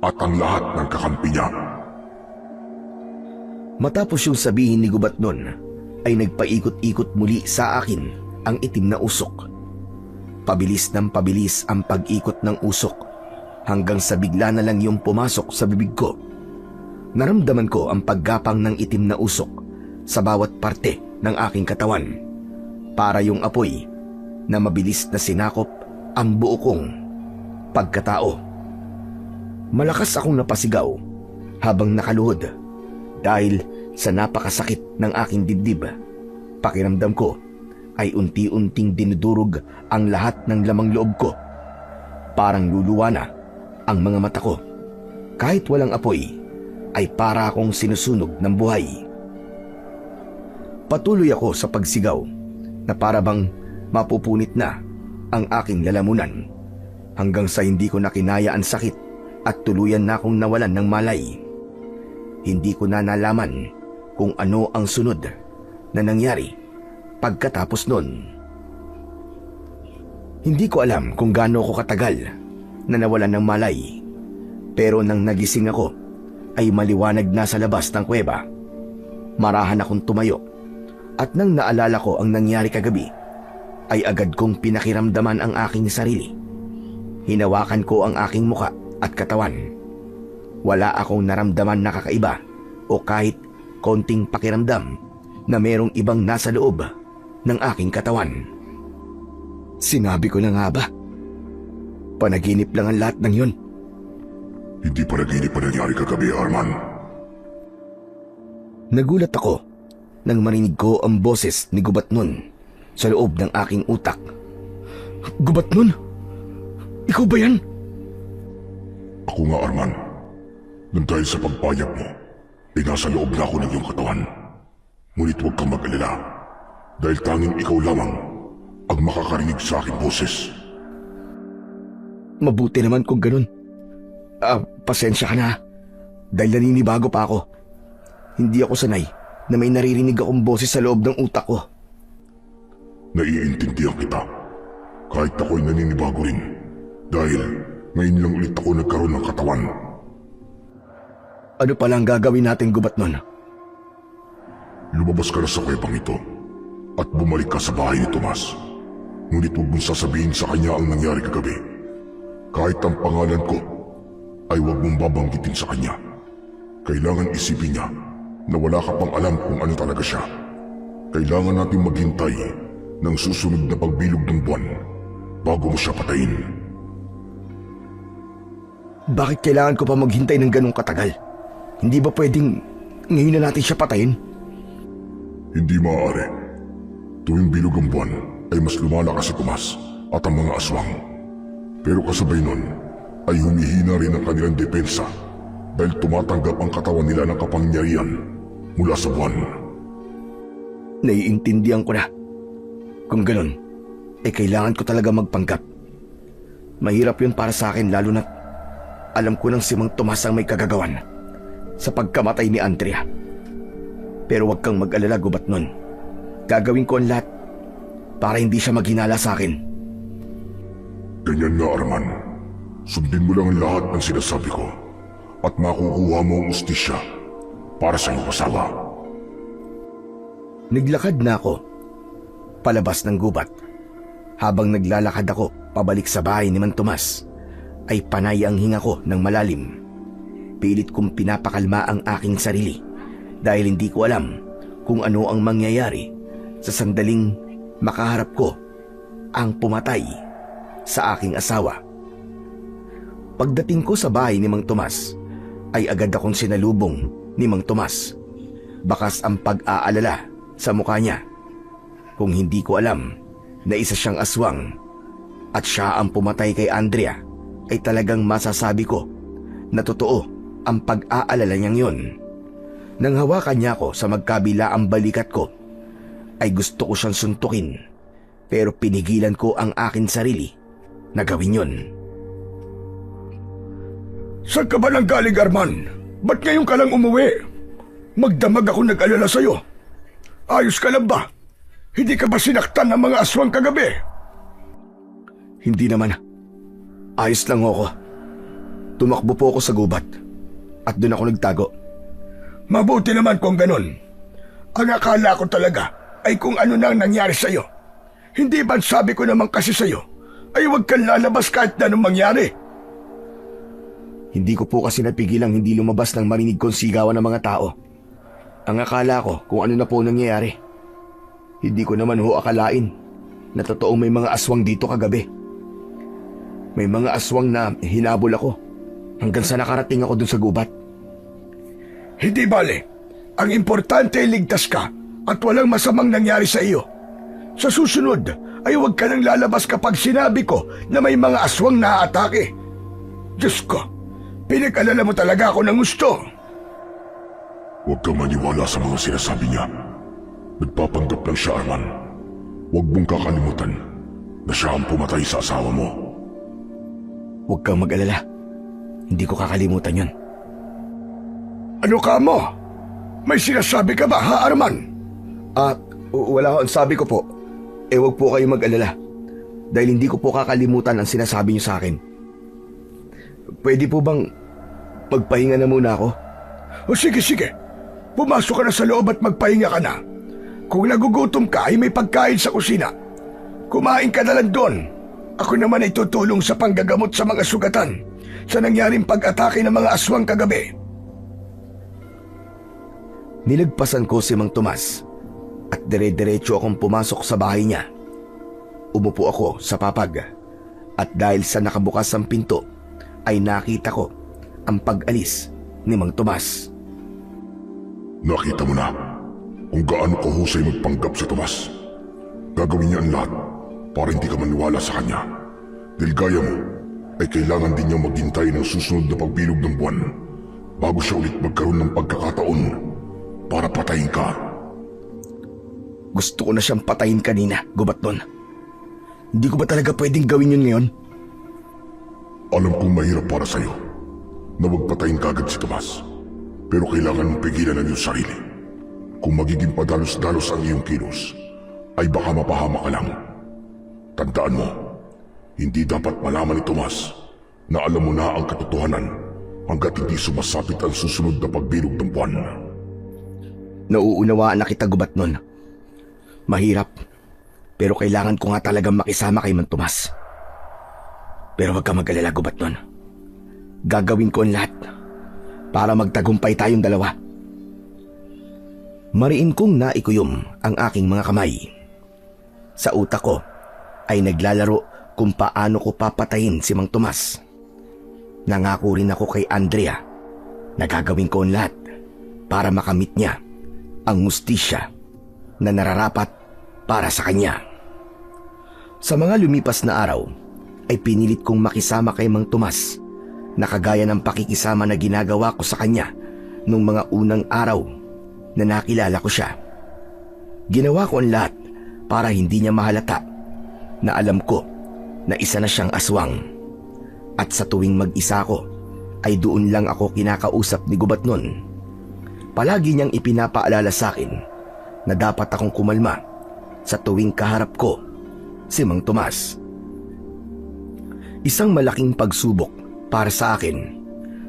at ang lahat ng kakampi niya. Matapos yung sabihin ni Gubat nun, ay nagpaikot-ikot muli sa akin ang itim na usok. Pabilis ng pabilis ang pag-ikot ng usok hanggang sa bigla na lang yung pumasok sa bibig ko. Naramdaman ko ang paggapang ng itim na usok sa bawat parte ng aking katawan. Para yung apoy na mabilis na sinakop ang buo kong pagkatao. Malakas akong napasigaw habang nakaluhod dahil sa napakasakit ng aking dibdib. Pakiramdam ko ay unti-unting dinudurog ang lahat ng lamang loob ko. Parang luluwa na ang mga mata ko. Kahit walang apoy, ay para akong sinusunog ng buhay. Patuloy ako sa pagsigaw na para bang mapupunit na ang aking lalamunan hanggang sa hindi ko nakinaya ang sakit at tuluyan na akong nawalan ng malay. Hindi ko na nalaman kung ano ang sunod na nangyari pagkatapos nun. Hindi ko alam kung gaano ako katagal na nawalan ng malay, pero nang nagising ako ay maliwanag na sa labas ng kuweba. Marahan akong tumayo at nang naalala ko ang nangyari kagabi ay agad kong pinakiramdaman ang aking sarili. Hinawakan ko ang aking muka at katawan. Wala akong naramdaman na kakaiba o kahit konting pakiramdam na merong ibang nasa loob ng aking katawan. Sinabi ko na nga ba? Panaginip lang ang lahat ng yun. Hindi panaginip pa nangyari kagabi, Arman. Nagulat ako nang marinig ko ang boses ni Gubat nun sa loob ng aking utak. Gubat nun? Ikaw ba yan? Ako nga, Arman. Nang dahil sa pagpayag mo, ay nasa loob na ako ng iyong katawan. Ngunit huwag kang mag-alala, dahil tanging ikaw lamang ang makakarinig sa aking boses. Mabuti naman kung ganun. Pasensya ka na. Dahil naninibago pa ako. Hindi ako sanay na may naririnig akong boses sa loob ng utak ko. Naiintindihan kita. Kahit ako'y naninibago rin. Dahil ngayon lang ulit ako nagkaroon ng katawan. Ano palang gagawin natin, Gubat nun? Lumabas ka na sa kuwebang ito at bumalik ka sa bahay ni Tomas. Ngunit huwag mong sasabihin sa kanya ang nangyari kagabi. Kahit ang pangalan ko ay huwag mong babanggitin sa kanya. Kailangan isipin niya na wala ka pang alam kung ano talaga siya. Kailangan natin maghintay ng susunod na pagbilog ng buwan bago mo siya patayin. Bakit kailangan ko pa maghintay ng ganong katagal? Hindi ba pwedeng ngayon na natin siya patayin? Hindi maaari. Tuwing bilog ang buwan ay mas lumalakas si Tomas at ang mga aswang. Pero kasabay nun ay humihina rin ang kanilang depensa dahil tumatanggap ang katawan nila ng kapangyarihan mula sa buwan. Naiintindihan ko na. Kung ganun, kailangan ko talaga magpanggap. Mahirap yun para sa akin lalo na alam ko nang si Mang Tomas ang may kagagawan sa pagkamatay ni Andrea. Pero huwag kang mag-alala, Gubat nun. Gagawin ko ang lahat para hindi siya maghinala sa akin. Ganyan nga, Arman. Sundin mo lang ang lahat ng sinasabi ko at makukuha mo ang ustisya para sa iyong asawa. Naglakad na ako palabas ng gubat. Habang naglalakad ako pabalik sa bahay ni Mang Tomas, ay panay ang hinga ko ng malalim. Pilit kong pinapakalma ang aking sarili dahil hindi ko alam kung ano ang mangyayari sa sandaling makaharap ko ang pumatay sa aking asawa. Pagdating ko sa bahay ni Mang Tomas, ay agad akong sinalubong ni Mang Tomas. Bakas ang pag-aalala sa mukha niya. Kung hindi ko alam na isa siyang aswang at siya ang pumatay kay Andrea, ay talagang masasabi ko na totoo ang pag-aalala niyang yun. Nang hawakan niya ako sa magkabila ang balikat ko, ay gusto ko siyang suntukin, pero pinigilan ko ang akin sarili na gawin yun. Saan ka ba nang galing, Arman? Ba't ngayon ka lang umuwi? Magdamag ako nag-alala sa'yo. Ayos ka lang ba? Hindi ka ba sinaktan ng mga aswang kagabi? Hindi naman. Ayos lang ako. Tumakbo po ako sa gubat at doon ako nagtago. Mabuti naman kung ganun. Ang akala ko talaga ay kung ano nang nangyari sa'yo. Hindi ba't sabi ko naman kasi sa'yo ay huwag kang lalabas kahit na anong mangyari? Hindi ko po kasi napigilang hindi lumabas nang marinig kong sigawan ng mga tao. Ang akala ko kung ano na po nangyayari. Hindi ko naman ho akalain na totoong may mga aswang dito kagabi. May mga aswang na hinabol ako hanggang sa nakarating ako dun sa gubat. Hindi bale. Ang importante ay ligtas ka at walang masamang nangyari sa iyo. Sa susunod ay huwag ka nang lalabas kapag sinabi ko na may mga aswang na aatake. Diyos ko, pinag-alala mo talaga ako ng gusto. Huwag kang maniwala sa mga sinasabi niya. Nagpapanggap lang siya, Arman. Huwag mong kakalimutan na siya ang pumatay sa asawa mo. Huwag kang mag-alala. Hindi ko kakalimutan yun. Ano ka mo? May sinasabi ka ba, ha, Arman? Wala ko. Sabi ko po, huwag po kayong mag-alala. Dahil hindi ko po kakalimutan ang sinasabi niyo sa akin. Pwede po bang magpahinga na muna ako? O sige. Pumasok ka na sa loob at magpahinga ka na. Kung nagugutom ka ay may pagkain sa kusina. Kumain ka na lang doon. Ako naman ay tutulong sa panggagamot sa mga sugatan sa nangyaring pag-atake ng mga aswang kagabi. Nilagpasan ko si Mang Tomas at dire-diretso akong pumasok sa bahay niya. Umupo ako sa papag at dahil sa nakabukas ang pinto ay nakita ko ang pag-alis ni Mang Tomas. Nakita mo na kung gaano kahusay magpanggap si Tomas. Gagawin niya ang lahat para hindi ka maniwala sa kanya. Dahil gaya mo, ay kailangan din niya maghintay ng susunod na pagbilog ng buwan bago siya ulit magkaroon ng pagkakataon para patayin ka. Gusto ko na siyang patayin kanina, gubat nun. Hindi ko ba talaga pwedeng gawin yun ngayon? Alam kong mahirap para sa'yo na magpatayin kagad si Tomas. Pero kailangan mong pigilan ang iyong sarili. Kung magiging padalos-dalos ang iyong kilos, ay baka mapahama ka lang. Tandaan mo, hindi dapat malaman ni Tomas na alam mo na ang katotohanan hanggat hindi sumasapit ang susunod na pagbilog ng buwan. Nauunawaan na kita, gubat nun. Mahirap, pero kailangan ko nga talagang makisama kay Mang Tomas. Pero wag ka mag-alala, gubat nun. Gagawin ko ang lahat para magtagumpay tayong dalawa. Mariin kong naikuyom ang aking mga kamay. Sa utak ko ay naglalaro kung paano ko papatayin si Mang Tomas. Nangako rin ako kay Andrea na gagawin ko ang lahat para makamit niya ang hustisya na nararapat para sa kanya. Sa mga lumipas na araw ay pinilit kong makisama kay Mang Tomas na kagaya ng pakikisama na ginagawa ko sa kanya nung mga unang araw na nakilala ko siya. Ginawa ko ang lahat para hindi niya mahalata na alam ko na isa na siyang aswang. At sa tuwing mag-isa ko ay doon lang ako kinakausap ni gubat nun. Palagi niyang ipinapaalala sa akin na dapat akong kumalma sa tuwing kaharap ko si Mang Tomas. Isang malaking pagsubok para sa akin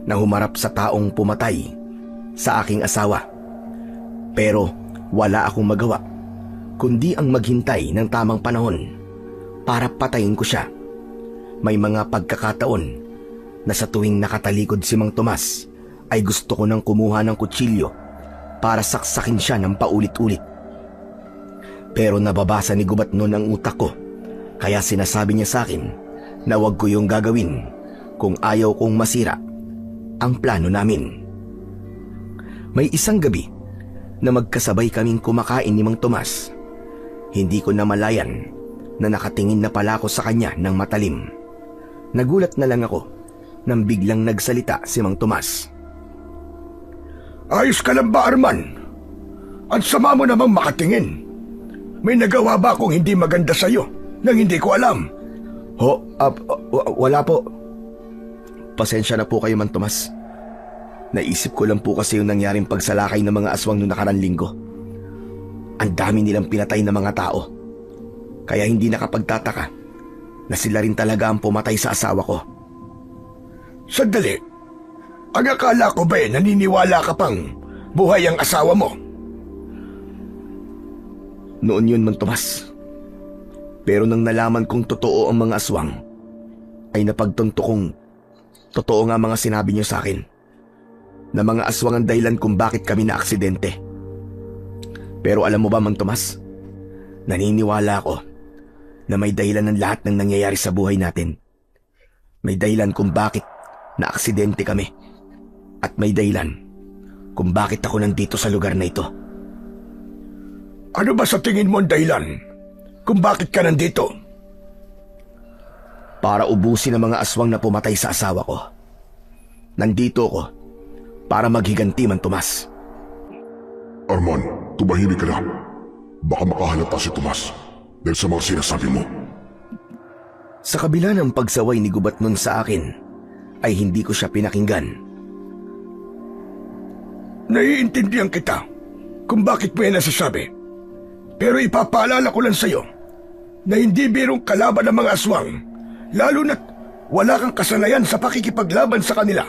na humarap sa taong pumatay sa aking asawa. Pero wala akong magawa kundi ang maghintay ng tamang panahon para patayin ko siya. May mga pagkakataon na sa tuwing nakatalikod si Mang Tomas ay gusto ko nang kumuha ng kutsilyo para saksakin siya ng paulit-ulit. Pero nababasa ni gubat noon ang utak ko, kaya sinasabi niya sa akin na wag ko yung gagawin kung ayaw kong masira ang plano namin. May isang gabi na magkasabay kaming kumakain ni Mang Tomas. Hindi ko namalayan na nakatingin na pala ako sa kanya ng matalim. Nagulat na lang ako nang biglang nagsalita si Mang Tomas. Ayos ka lang ba, Arman? Ang sama mo namang makatingin. May nagawa ba akong hindi maganda sa'yo nang hindi ko alam? Wala po. Pasensya na po kayo, Man Tomas. Naisip ko lang po kasi yung nangyaring pagsalakay ng mga aswang noong nakarang linggo. Ang dami nilang pinatay na mga tao. Kaya hindi nakapagtataka na sila rin talaga ang pumatay sa asawa ko. Sandali. Ang akala ko ba naniniwala ka pang buhay ang asawa mo? Noon yun, Man Tomas. Pero nang nalaman kong totoo ang mga aswang, ay napagtunto kong totoo nga mga sinabi niyo sa akin, na mga aswang ang dahilan kung bakit kami na aksidente. Pero alam mo ba, Man Tomas, naniniwala ako na may dahilan ng lahat ng nangyayari sa buhay natin. May dahilan kung bakit na aksidente kami. At may dahilan kung bakit ako nandito sa lugar na ito. Ano ba sa tingin mo ang dahilan kung bakit ka nandito? Para ubusin ang mga aswang na pumatay sa asawa ko. Nandito ako para maghiganti, Man Tomas. Arman, tumahimik ka na. Baka makahalata si Tomas dahil sa mga sinasabi mo. Sa kabila ng pagsaway ni Gubat nun sa akin, ay hindi ko siya pinakinggan. Naiintindihan kita kung bakit mo yan nasasabi. Pero ipapaalala ko lang sa'yo na hindi birong kalaban ng mga aswang, lalo na't wala kang kasanayan sa pakikipaglaban sa kanila.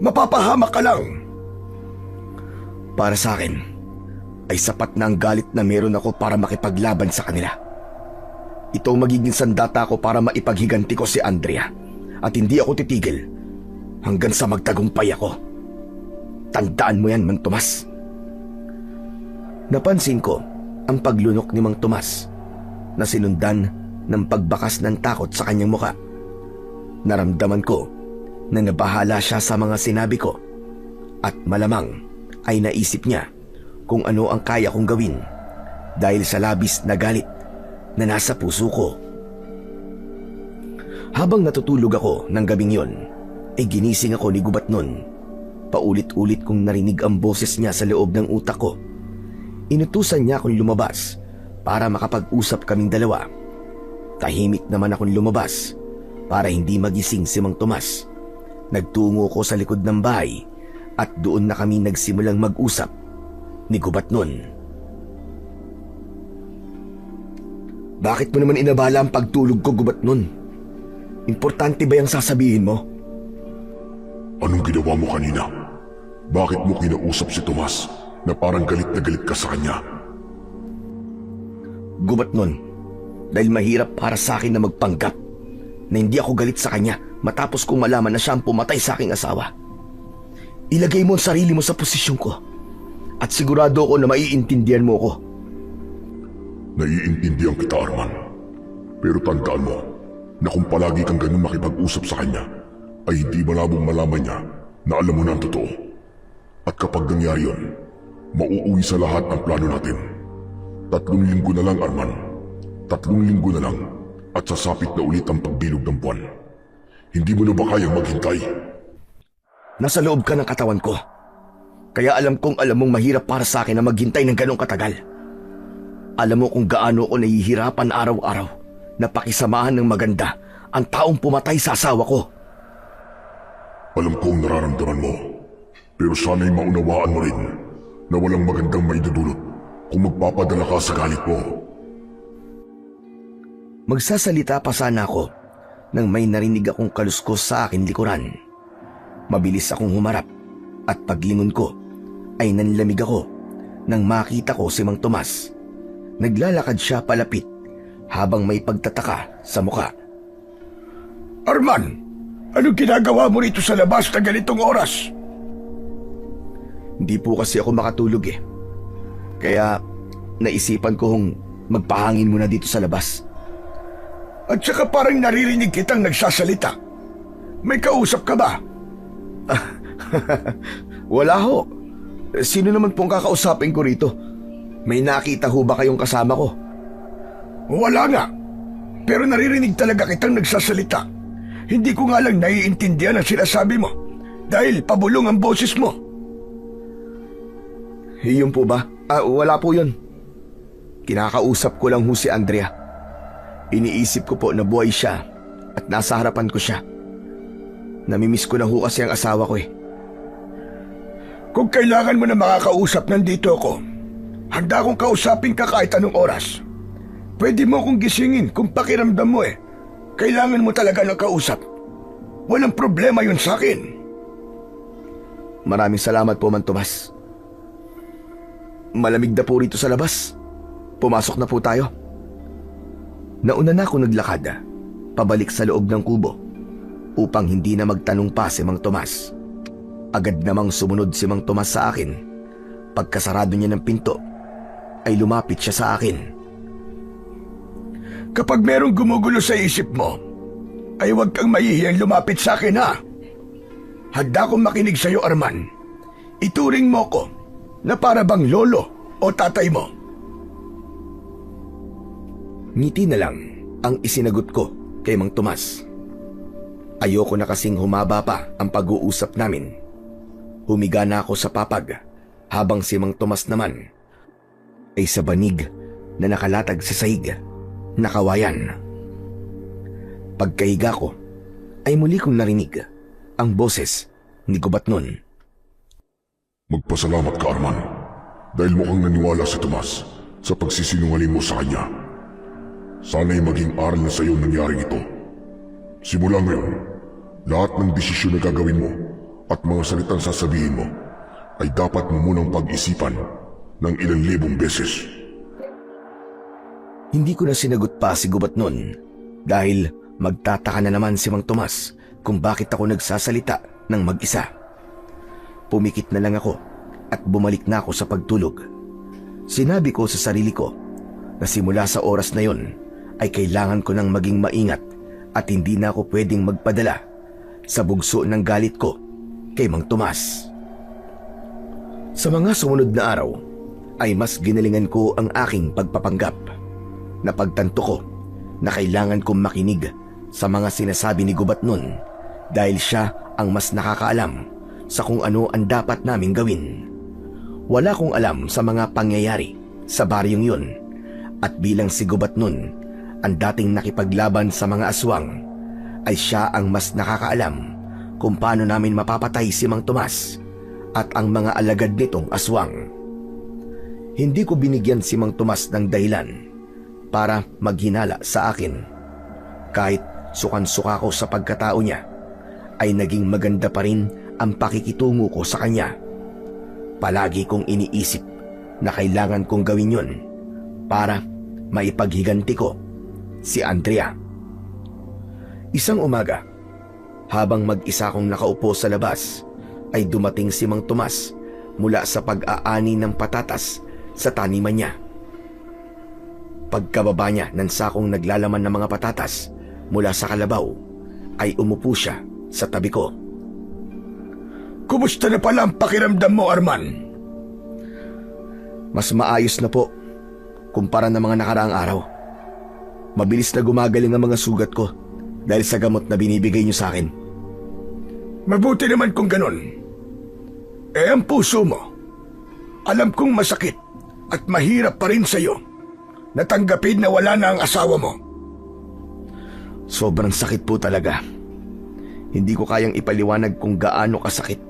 Mapapahamak ka lang. Para sa akin, ay sapat na ang galit na meron ako para makipaglaban sa kanila. Ito ang magiging sandata ko para maipaghiganti ko si Andrea. At hindi ako titigil hanggang sa magtagumpay ako. Tandaan mo yan, Mang Tomas. Napansin ko ang paglunok ni Mang Tomas na sinundan ng pagbakas ng takot sa kanyang muka. Naramdaman ko na nabahala siya sa mga sinabi ko at malamang ay naisip niya kung ano ang kaya kong gawin dahil sa labis na galit na nasa puso ko. Habang natutulog ako ng gabing yon, ay ginising ako ni Gubat nun. Paulit-ulit kong narinig ang boses niya sa loob ng utak ko. Inutusan niya akong lumabas para makapag-usap kaming dalawa. Tahimik naman akong lumabas para hindi magising si Mang Tomas. Nagtungo ko sa likod ng bahay at doon na kami nagsimulang mag-usap ni Gubat nun. Bakit mo naman inabala ang pagtulog ko, Gubat nun? Importante ba yung sasabihin mo? Anong ginawa mo kanina? Bakit mo kinausap si Tomas na parang galit na galit ka sa kanya? Gubat nun, dahil mahirap para sa akin na magpanggap na hindi ako galit sa kanya matapos kong malaman na siya ang pumatay sa aking asawa. Ilagay mo ang sarili mo sa posisyon ko at sigurado ako na maiintindihan mo ko. Naiintindihan kita, Arman. Pero tandaan mo na kung palagi kang ganun makipag-usap sa kanya, ay hindi malabong malaman niya na alam mo na ang totoo. At kapag nangyari yun, mauuwi sa lahat ng plano natin. 3 linggo na lang, Arman. 3 linggo na lang at sasapit na ulit ang pagbilog ng buwan. Hindi mo na ba kayang maghintay? Nasa loob ka ng katawan ko. Kaya alam mong mahirap para sa akin na maghintay ng ganong katagal. Alam mo kung gaano ako nahihirapan araw-araw na pakisamahan ng maganda ang taong pumatay sa asawa ko. Alam ko ang nararamdaman mo, pero sana'y maunawaan mo rin na walang magandang maidudulot kung magpapadala ka sa galit mo. Magsasalita pa sana ako nang may narinig akong kaluskos sa akin likuran. Mabilis akong humarap at paglingon ko ay nanlamig ako nang makita ko si Mang Tomas. Naglalakad siya palapit habang may pagtataka sa muka. Arman, anong ginagawa mo rito sa labas na ganitong oras? Hindi po kasi ako makatulog eh. Kaya naisipan kong magpahangin muna dito sa labas. At saka parang naririnig kitang nagsasalita. May kausap ka ba? Wala ho. Sino naman pong kakausapin ko rito? May nakita ho ba kayong kasama ko? Wala nga. Pero naririnig talaga kitang nagsasalita. Hindi ko nga lang naiintindihan ang sinasabi mo dahil pabulong ang boses mo. Yun po ba? Wala po yun. Kinakausap ko lang ho si Andrea. Iniisip ko po na buhay siya at nasa harapan ko siya. Namimiss ko na ho kasi ang asawa ko eh. Kung kailangan mo na makakausap, nandito ako. Handa akong kausapin ka kahit anong oras. Pwede mo akong gisingin kung pakiramdam mo eh. Kailangan mo talaga ng kausap. Walang problema yun sa akin. Maraming salamat po, Man Tomas. Malamig na po rito sa labas. Pumasok na po tayo. Nauna na ako naglakad, pabalik sa loob ng kubo, upang hindi na magtanong pa si Mang Tomas. Agad namang sumunod si Mang Tomas sa akin. Pagkasarado niya ng pinto, ay lumapit siya sa akin. Kapag merong gumugulo sa isip mo, ay huwag kang mahihiyang lumapit sa akin ha. Handa akong makinig sa iyo, Arman. Ituring mo ko na para bang lolo o tatay mo. Ngiti na lang ang isinagot ko kay Mang Tomas. Ayoko na kasing humaba pa ang pag-uusap namin. Humiga na ako sa papag habang si Mang Tomas naman ay sa banig na nakalatag sa sahig, nakawayan. Pagkahiga ko ay muli kong narinig ang boses ni Gubatnon. Magpasalamat ka, Arman, dahil mukhang naniwala si Tomas sa pagsisinungaling mo sa kanya. Sana'y maging aral na sa iyo nangyaring ito. Simula ngayon, lahat ng desisyon na gagawin mo at mga salitang sasabihin mo ay dapat mo munang pag-isipan ng ilang libong beses. Hindi ko na sinagot pa si Gubatnon dahil magtataka na naman si Mang Tomas kung bakit ako nagsasalita ng mag-isa. Pumikit na lang ako at bumalik na ako sa pagtulog. Sinabi ko sa sarili ko na simula sa oras na yon ay kailangan ko nang maging maingat at hindi na ako pwedeng magpadala sa bugso ng galit ko kay Mang Tomas. Sa mga sumunod na araw ay mas ginalingan ko ang aking pagpapanggap. Napagtanto ko na kailangan kong makinig sa mga sinasabi ni Gubatnon dahil siya ang mas nakakaalam sa kung ano ang dapat naming gawin. Wala kong alam sa mga pangyayari sa baryong yun at bilang si Gubatnon ang dating nakipaglaban sa mga aswang ay siya ang mas nakakaalam kung paano namin mapapatay si Mang Tomas at ang mga alagad nitong aswang. Hindi ko binigyan si Mang Tomas ng dahilan para maghinala sa akin. Kahit sukan-suka ko sa pagkatao niya, ay naging maganda pa rin ang pakikitungo ko sa kanya. Palagi kong iniisip na kailangan kong gawin yun para maipaghiganti ko si Andrea. Isang umaga, habang mag-isa kong nakaupo sa labas, ay dumating si Mang Tomas mula sa pag-aani ng patatas sa taniman niya. Pagkababa niya ng sakong naglalaman ng mga patatas mula sa kalabaw, ay umupo siya sa tabi ko. Kumusta na pala ang pakiramdam mo, Arman? Mas maayos na po kumpara ng mga nakaraang araw. Mabilis na gumagaling ang mga sugat ko dahil sa gamot na binibigay niyo sa akin. Mabuti naman kung ganun. Eh ang puso mo, alam kong masakit at mahirap pa rin sa'yo natanggapin na wala na ang asawa mo. Sobrang sakit po talaga. Hindi ko kayang ipaliwanag kung gaano kasakit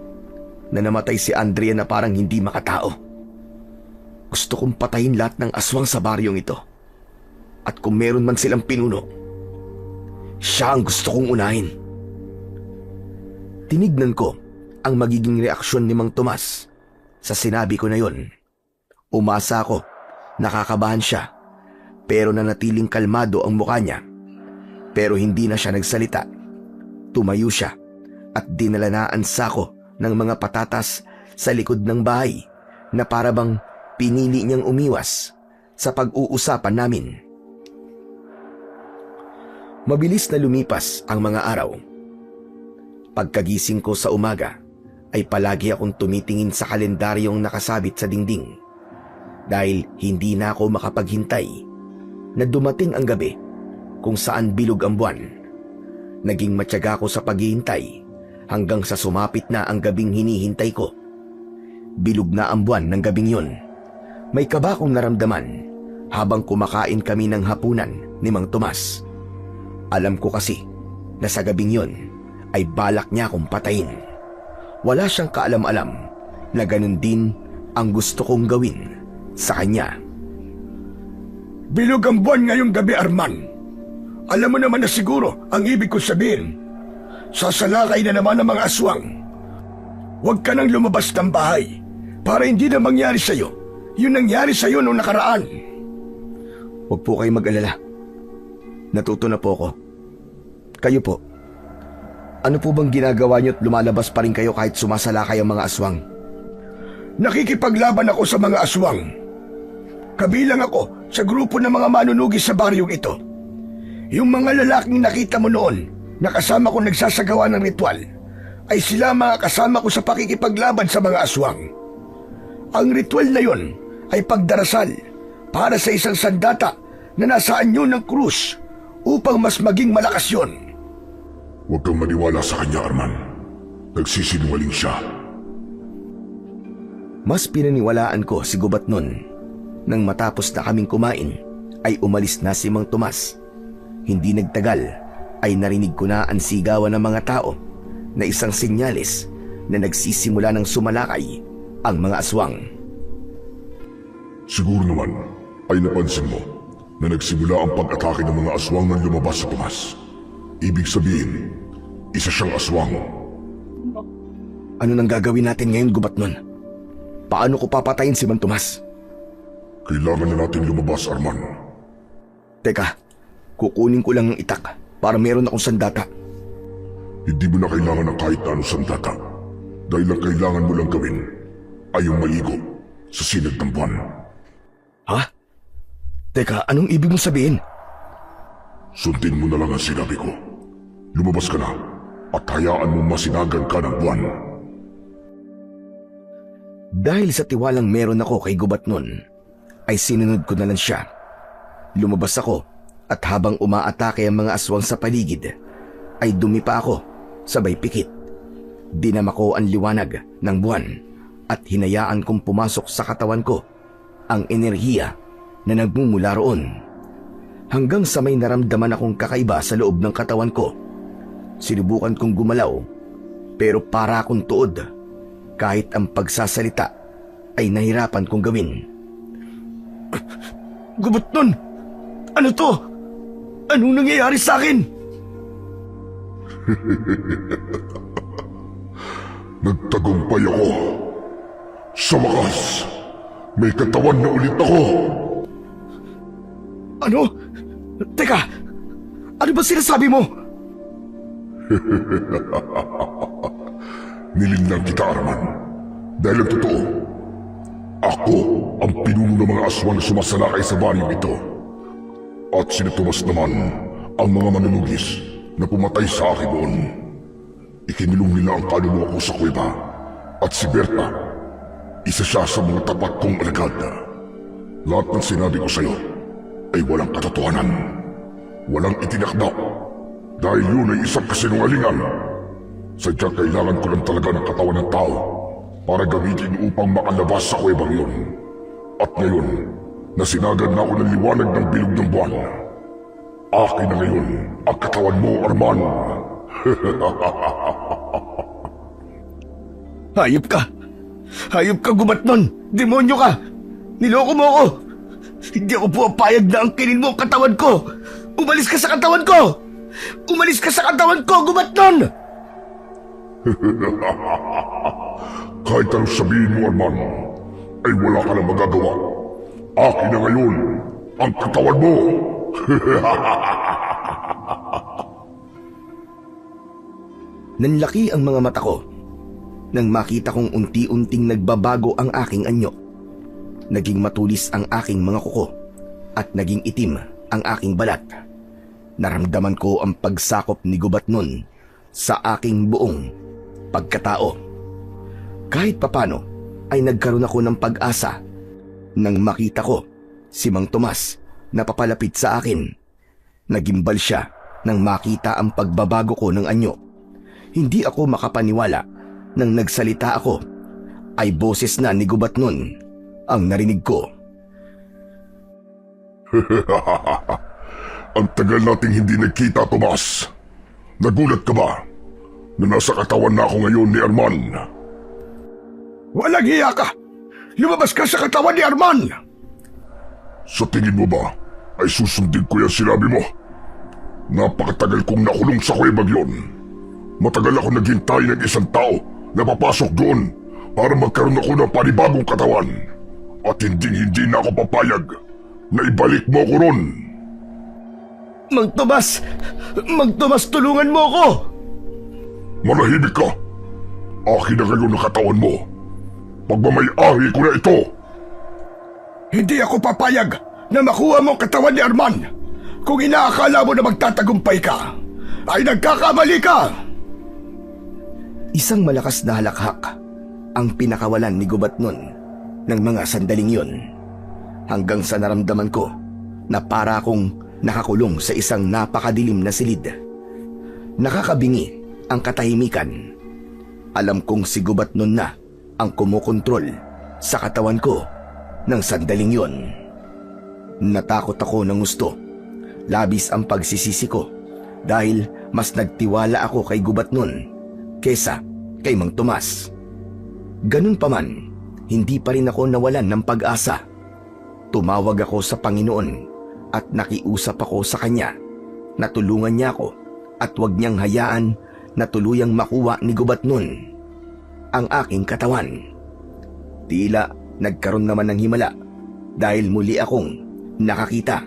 na namatay si Andrea na parang hindi makatao. Gusto kong patayin lahat ng aswang sa baryong ito. At kung meron man silang pinuno, siya ang gusto kong unahin. Tinignan ko ang magiging reaksyon ni Mang Tomas sa sinabi ko na yon. Umasa ako, nakakabahan siya, pero nanatiling kalmado ang mukha niya. Pero hindi na siya nagsalita. Tumayo siya at dinala na ang sako ng mga patatas sa likod ng bahay na para bang pinili niyang umiwas sa pag-uusapan namin. Mabilis na lumipas ang mga araw. Pagkagising ko sa umaga ay palagi akong tumitingin sa kalendaryong nakasabit sa dingding dahil hindi na ako makapaghintay na dumating ang gabi kung saan bilog ang buwan. Naging matyaga ko sa paghihintay hanggang sa sumapit na ang gabing hinihintay ko. Bilog na ang buwan ng gabing yun. May kaba akong naramdaman habang kumakain kami ng hapunan ni Mang Tomas. Alam ko kasi na sa gabing yun ay balak niya akong patayin. Wala siyang kaalam-alam na ganun din ang gusto kong gawin sa kanya. Bilog ang buwan ngayong gabi, Arman. Alam mo naman na siguro ang ibig ko sabihin. Sasalakay na naman ang mga aswang. Huwag ka nang lumabas ng bahay para hindi na mangyari sa'yo yung nangyari sa'yo noong nakaraan. Huwag po kayo mag-alala. Natuto na po ako. Kayo po, ano po bang ginagawa niyo at lumalabas pa rin kayo kahit sumasalakay ang mga aswang? Nakikipaglaban ako sa mga aswang. Kabilang ako sa grupo ng mga manunugi sa baryong ito. Yung mga lalaking nakita mo noon na kasama ko nagsasagawa ng ritual ay sila mga kasama ko sa pakikipaglaban sa mga aswang. Ang ritual na yon ay pagdarasal para sa isang sandata na nasa anyo ng krus upang mas maging malakas yon. Huwag kang maniwala sa kanya, Arman. Nagsisinungaling siya. Mas pinaniwalaan ko si Gubat nun. Nang matapos na kaming kumain, ay umalis na si Mang Tomas. Hindi nagtagal, ay narinig ko na ang sigawan ng mga tao na isang senyales na nagsisimula ng sumalakay ang mga aswang. Siguro naman ay napansin mo na nagsimula ang pag-atake ng mga aswang nang lumabas si Tomas. Ibig sabihin, isa siyang aswang. Ano nang gagawin natin ngayon, Gubat nun? Paano ko papatayin si Mang Tomas? Kailangan na natin lumabas, Arman. Teka, kukunin ko lang ang itak para meron akong sandata. Hindi mo na kailangan ng kahit na anong sandata. Dahil ang kailangan mo lang gawin ay yung maligo sa sinag ng buwan. Ha? Teka, anong ibig mong sabihin? Sundin mo na lang ang sinabi ko. Lumabas ka na at hayaan mo masinagan ka ng buwan. Dahil sa tiwalang meron ako kay Gubat nun, ay sinunod ko na lang siya. Lumabas ako at habang umaatake ang mga aswang sa paligid, ay dumipa ako sabay pikit. Dinama ko ang liwanag ng buwan at hinayaan kong pumasok sa katawan ko ang enerhiya na nagmumula roon. Hanggang sa may naramdaman akong kakaiba sa loob ng katawan ko. Sinubukan kong gumalaw pero para akong tuod. Kahit ang pagsasalita ay nahirapan kong gawin. Gubat nun! Ano to? Anong nangyayari sa akin? Nagtagumpay ako. Sa wakas, may katawan na ulit ako. Ano? Teka, ano ba sinasabi mo? Nilinlang kita, Arman. Dahil ang totoo, ako ang pinuno ng mga aswang na sumasalakay sa baryong ito. At sinitumas naman ang mga manunugis na pumatay sa akin doon. Ikinilong nila ang kaluluwa ko sa kuweba. At si Berta, isa siya sa mga tapat kong alagad. Lahat ng sinabi ko sa'yo ay walang katotohanan. Walang itinakda. Dahil yun ay isang kasinungalingan. Sadyang kailangan ko lang talaga ng katawan ng tao para gamitin upang makalabas sa kuwebang yun. At ngayon, nasinagad na ako ng liwanag ng bilog ng buwan. Akin na ngayon ang katawan mo, Arman. Hayop ka! Hayop ka, Gubat nun! Demonyo ka! Niloko mo ako! Hindi ako pumapayag na ang kinin mo ang katawan ko! Umalis ka sa katawan ko! Umalis ka sa katawan ko, Gubat nun! Kahit anong sabihin mo, Arman, ay wala ka na magagawa. Akin na ngayon ang katawan mo. Nanlaki ang mga mata ko nang makita kong unti-unting nagbabago ang aking anyo. Naging matulis ang aking mga kuko at naging itim ang aking balat. Naramdaman ko ang pagsakop ni Gubat nun sa aking buong pagkatao. Kahit papano ay nagkaroon ako ng pag-asa nang makita ko si Mang Tomas na papalapit sa akin. Nagimbal siya nang makita ang pagbabago ko ng anyo. Hindi ako makapaniwala nang nagsalita ako ay boses na ni Gubat nun ang narinig ko. Ang tagal nating hindi nagkita, Tomas. Nagulat ka ba na nasa katawan na ako ngayon ni Arman? Walang hiya ka! Lumabas ka sa katawan ni Arman! Sa tingin mo ba ay susundin ko yung sinabi mo? Napakatagal kong nakulong sa kuwebag yun. Matagal ako naghintay ng isang tao na papasok doon para magkaroon ako ng panibagong katawan. At hindi na ako papayag na ibalik mo ko ron. Mang Tomas! Mang Tomas, tulungan mo ako! Manahimik ka! Akin na ngayon ang katawan mo. Pagmamay-ari ko na ito. Hindi ako papayag na makuha mo ang katawan ni Arman. Kung inaakala mo na magtatagumpay ka, ay nagkakamali ka! Isang malakas na halakhak ang pinakawalan ni Gubat nun ng mga sandaling yun, hanggang sa naramdaman ko na para akong nakakulong sa isang napakadilim na silid. Nakakabingi ang katahimikan. Alam kong si Gubat nun na ang kumukontrol sa katawan ko ng sandaling yon. Natakot ako ng gusto. Labis ang pagsisisi ko dahil mas nagtiwala ako kay Gubat nun kesa kay Mang Tomas. Ganun pa man, hindi pa rin ako nawalan ng pag-asa. Tumawag ako sa Panginoon at nakiusap ako sa Kanya na tulungan niya ako at huwag niyang hayaan na tuluyang makuha ni Gubat nun ang aking katawan. Tila nagkaroon naman ng himala dahil muli akong nakakita.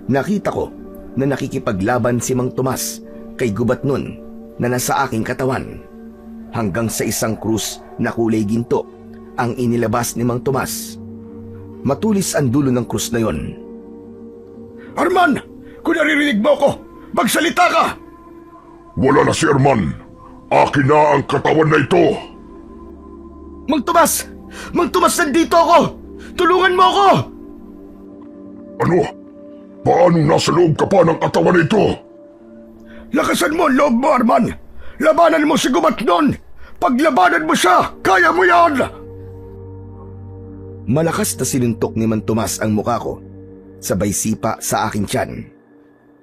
Nakita ko na nakikipaglaban si Mang Tomas kay Gubat nun na nasa aking katawan, hanggang sa isang krus na kulay ginto ang inilabas ni Mang Tomas. Matulis ang dulo ng krus na yon. Arman! Kung naririnig mo ko, magsalita ka! Wala na si Arman. Akin na ang katawan na ito. Mang Tomas! Mang Tomas, nandito ako! Tulungan mo ako! Ano? Paano nasa loob ka pa ng katawan na ito? Lakasan mo ang loob mo, Arman! Labanan mo si Gubat nun! Paglabanan mo siya, kaya mo yan! Malakas na sinuntok ni Mang Tomas ang muka ko, sabay sipa sa aking tiyan.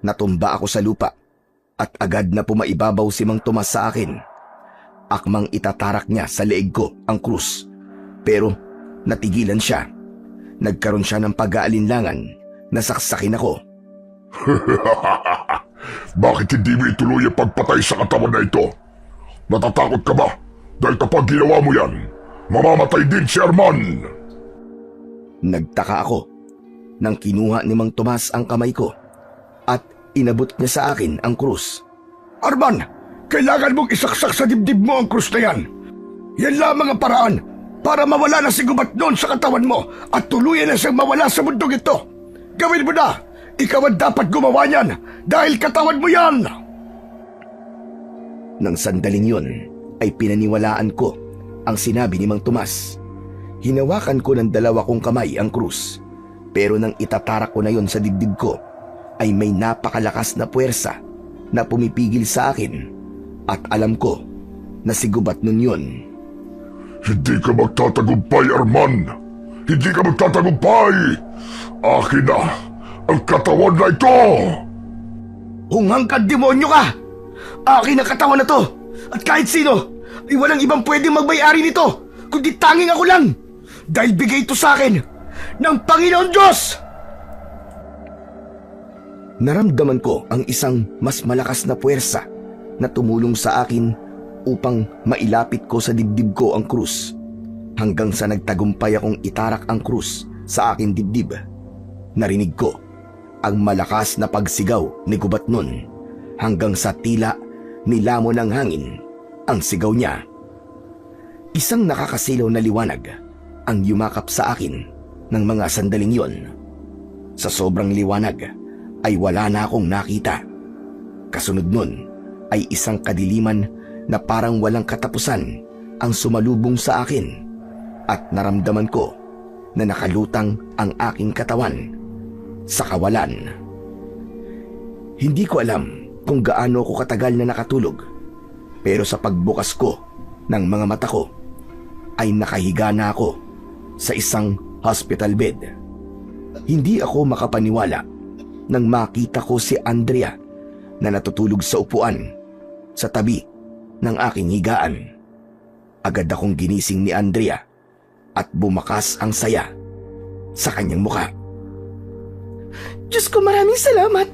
Natumba ako sa lupa at agad na pumaibabaw si Mang Tomas sa akin. Akmang itatarak niya sa leeg ko ang krus, pero natigilan siya. Nagkaroon siya ng pag-aalinlangan na saksakin ako. Bakit hindi mo ituloy ang pagpatay sa katawan na ito? Natatakot ka ba? Dahil kapag ginawa mo yan, mamamatay din si Arman. Nagtaka ako nang kinuha ni Mang Tomas ang kamay ko at inabot niya sa akin ang krus. Arman! Kailangan mong isaksak sa dibdib mo ang krus na yan! Yan lamang ang paraan para mawala na si Gubat noon sa katawan mo at tuluyan na siyang mawala sa mundong ito! Gawin mo na! Ikaw ang dapat gumawa niyan dahil katawan mo yan! Nang sandaling yun ay pinaniwalaan ko ang sinabi ni Mang Tomas. Hinawakan ko ng dalawa kong kamay ang krus, pero nang itatarak ko na yon sa dibdib ko ay may napakalakas na puwersa na pumipigil sa akin at alam ko na si Gubat nun yun. Hindi ka magtatagumpay, Arman! Hindi ka magtatagumpay! Akin na ang katawan na ito! Hunghang ka, demonyo ka! Akin ang katawan na to! At kahit sino, ay walang ibang pwedeng magbayari nito, kundi tanging ako lang! Dahil bigay ito sa akin ng Panginoon Diyos! Naramdaman ko ang isang mas malakas na puwersa na tumulong sa akin upang mailapit ko sa dibdib ko ang krus, hanggang sa nagtagumpay akong itarak ang krus sa aking dibdib. Narinig ko ang malakas na pagsigaw ni Gubat nun, hanggang sa tila nilamon ng hangin ang sigaw niya. Isang nakakasilaw na liwanag ang yumakap sa akin ng mga sandaling yon. Sa sobrang liwanag ay wala na akong nakita. Kasunod nun ay isang kadiliman na parang walang katapusan ang sumalubong sa akin, at naramdaman ko na nakalutang ang aking katawan sa kawalan. Hindi ko alam kung gaano ako katagal na nakatulog, pero sa pagbukas ko ng mga mata ko ay nakahiga na ako sa isang hospital bed. Hindi ako makapaniwala nang makita ko si Andrea na natutulog sa upuan sa tabi ng aking higaan. Agad akong ginising ni Andrea at bumakas ang saya sa kanyang muka. Diyos ko, maraming salamat.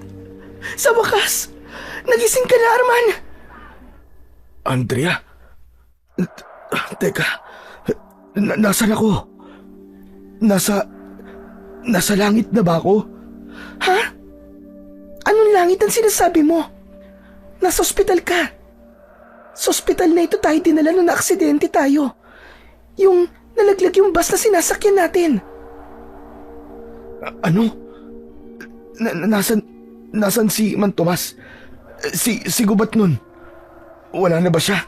Sa wakas, nagising ka na, Arman. Andrea? Teka, nasan ako? Nasa langit na ba ako? Ha? Anong langit ang sinasabi mo? Nasa ospital ka. Sa ospital na ito tayo dinala nung na-aksidente tayo. Yung nalaglag yung bus na sinasakyan natin. Ano? Nasan si Man Tomas? Si Gubat nun? Wala na ba siya?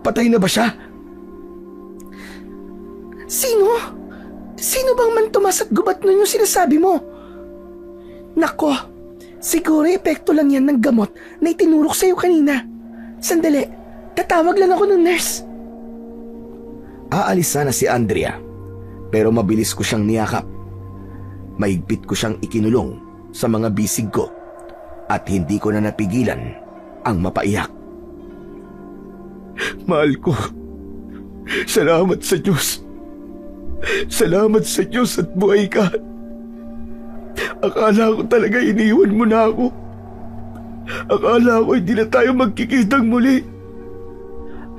Patay na ba siya? Sino? Sino bang Man Tomas at Gubat nun yung sinasabi mo? Nako, siguro epekto lang yan ng gamot na itinurok sa'yo kanina. Sandali, tatawag lang ako ng nurse. Aalis sana si Andrea, pero mabilis ko siyang niyakap. Mahigpit ko siyang ikinulong sa mga bisig ko at hindi ko na napigilan ang mapaiyak. Mahal ko. Salamat sa Diyos. Salamat sa Diyos at buhay ka. Akala ko talaga iniwan mo na ako. Akala ko hindi na tayo magkikitang muli.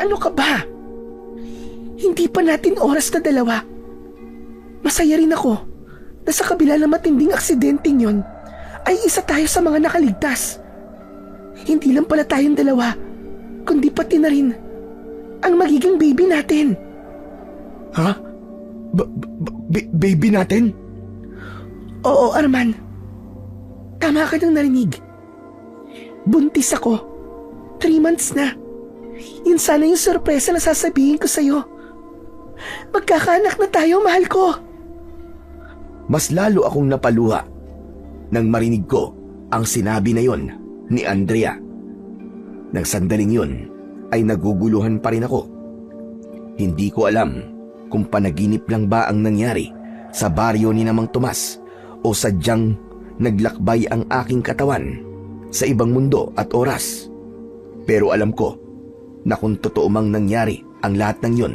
Ano ka ba? Hindi pa natin oras na dalawa. Masaya rin ako na sa kabila ng matinding aksidenteng yon ay isa tayo sa mga nakaligtas. Hindi lang pala tayong dalawa, kundi pati na rin ang magiging baby natin. Ha? Baby natin? Oo, Arman. Tama ka nang narinig. Buntis ako. 3 months na. Yun sana yung sorpresa na sasabihin ko sa'yo. Magkakaanak na tayo, mahal ko. Mas lalo akong napaluha nang marinig ko ang sinabi na yon ni Andrea. Nang sandaling yun ay naguguluhan pa rin ako. Hindi ko alam kung panaginip lang ba ang nangyari sa baryo ni Namang Tomas o sadyang naglakbay ang aking katawan sa ibang mundo at oras. Pero alam ko na kung totoo mang nangyari ang lahat ng yun,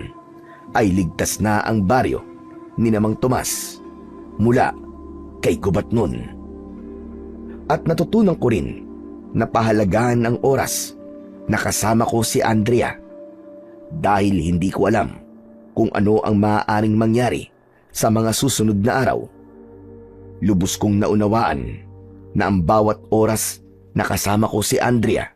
ay ligtas na ang baryo ni Namang Tomas mula kay Gubat nun. At natutunan ko rin na pahalagahan ang oras na kasama ko si Andrea dahil hindi ko alam kung ano ang maaaring mangyari sa mga susunod na araw. Lubos kong naunawaan na ang bawat oras na kasama ko si Andrea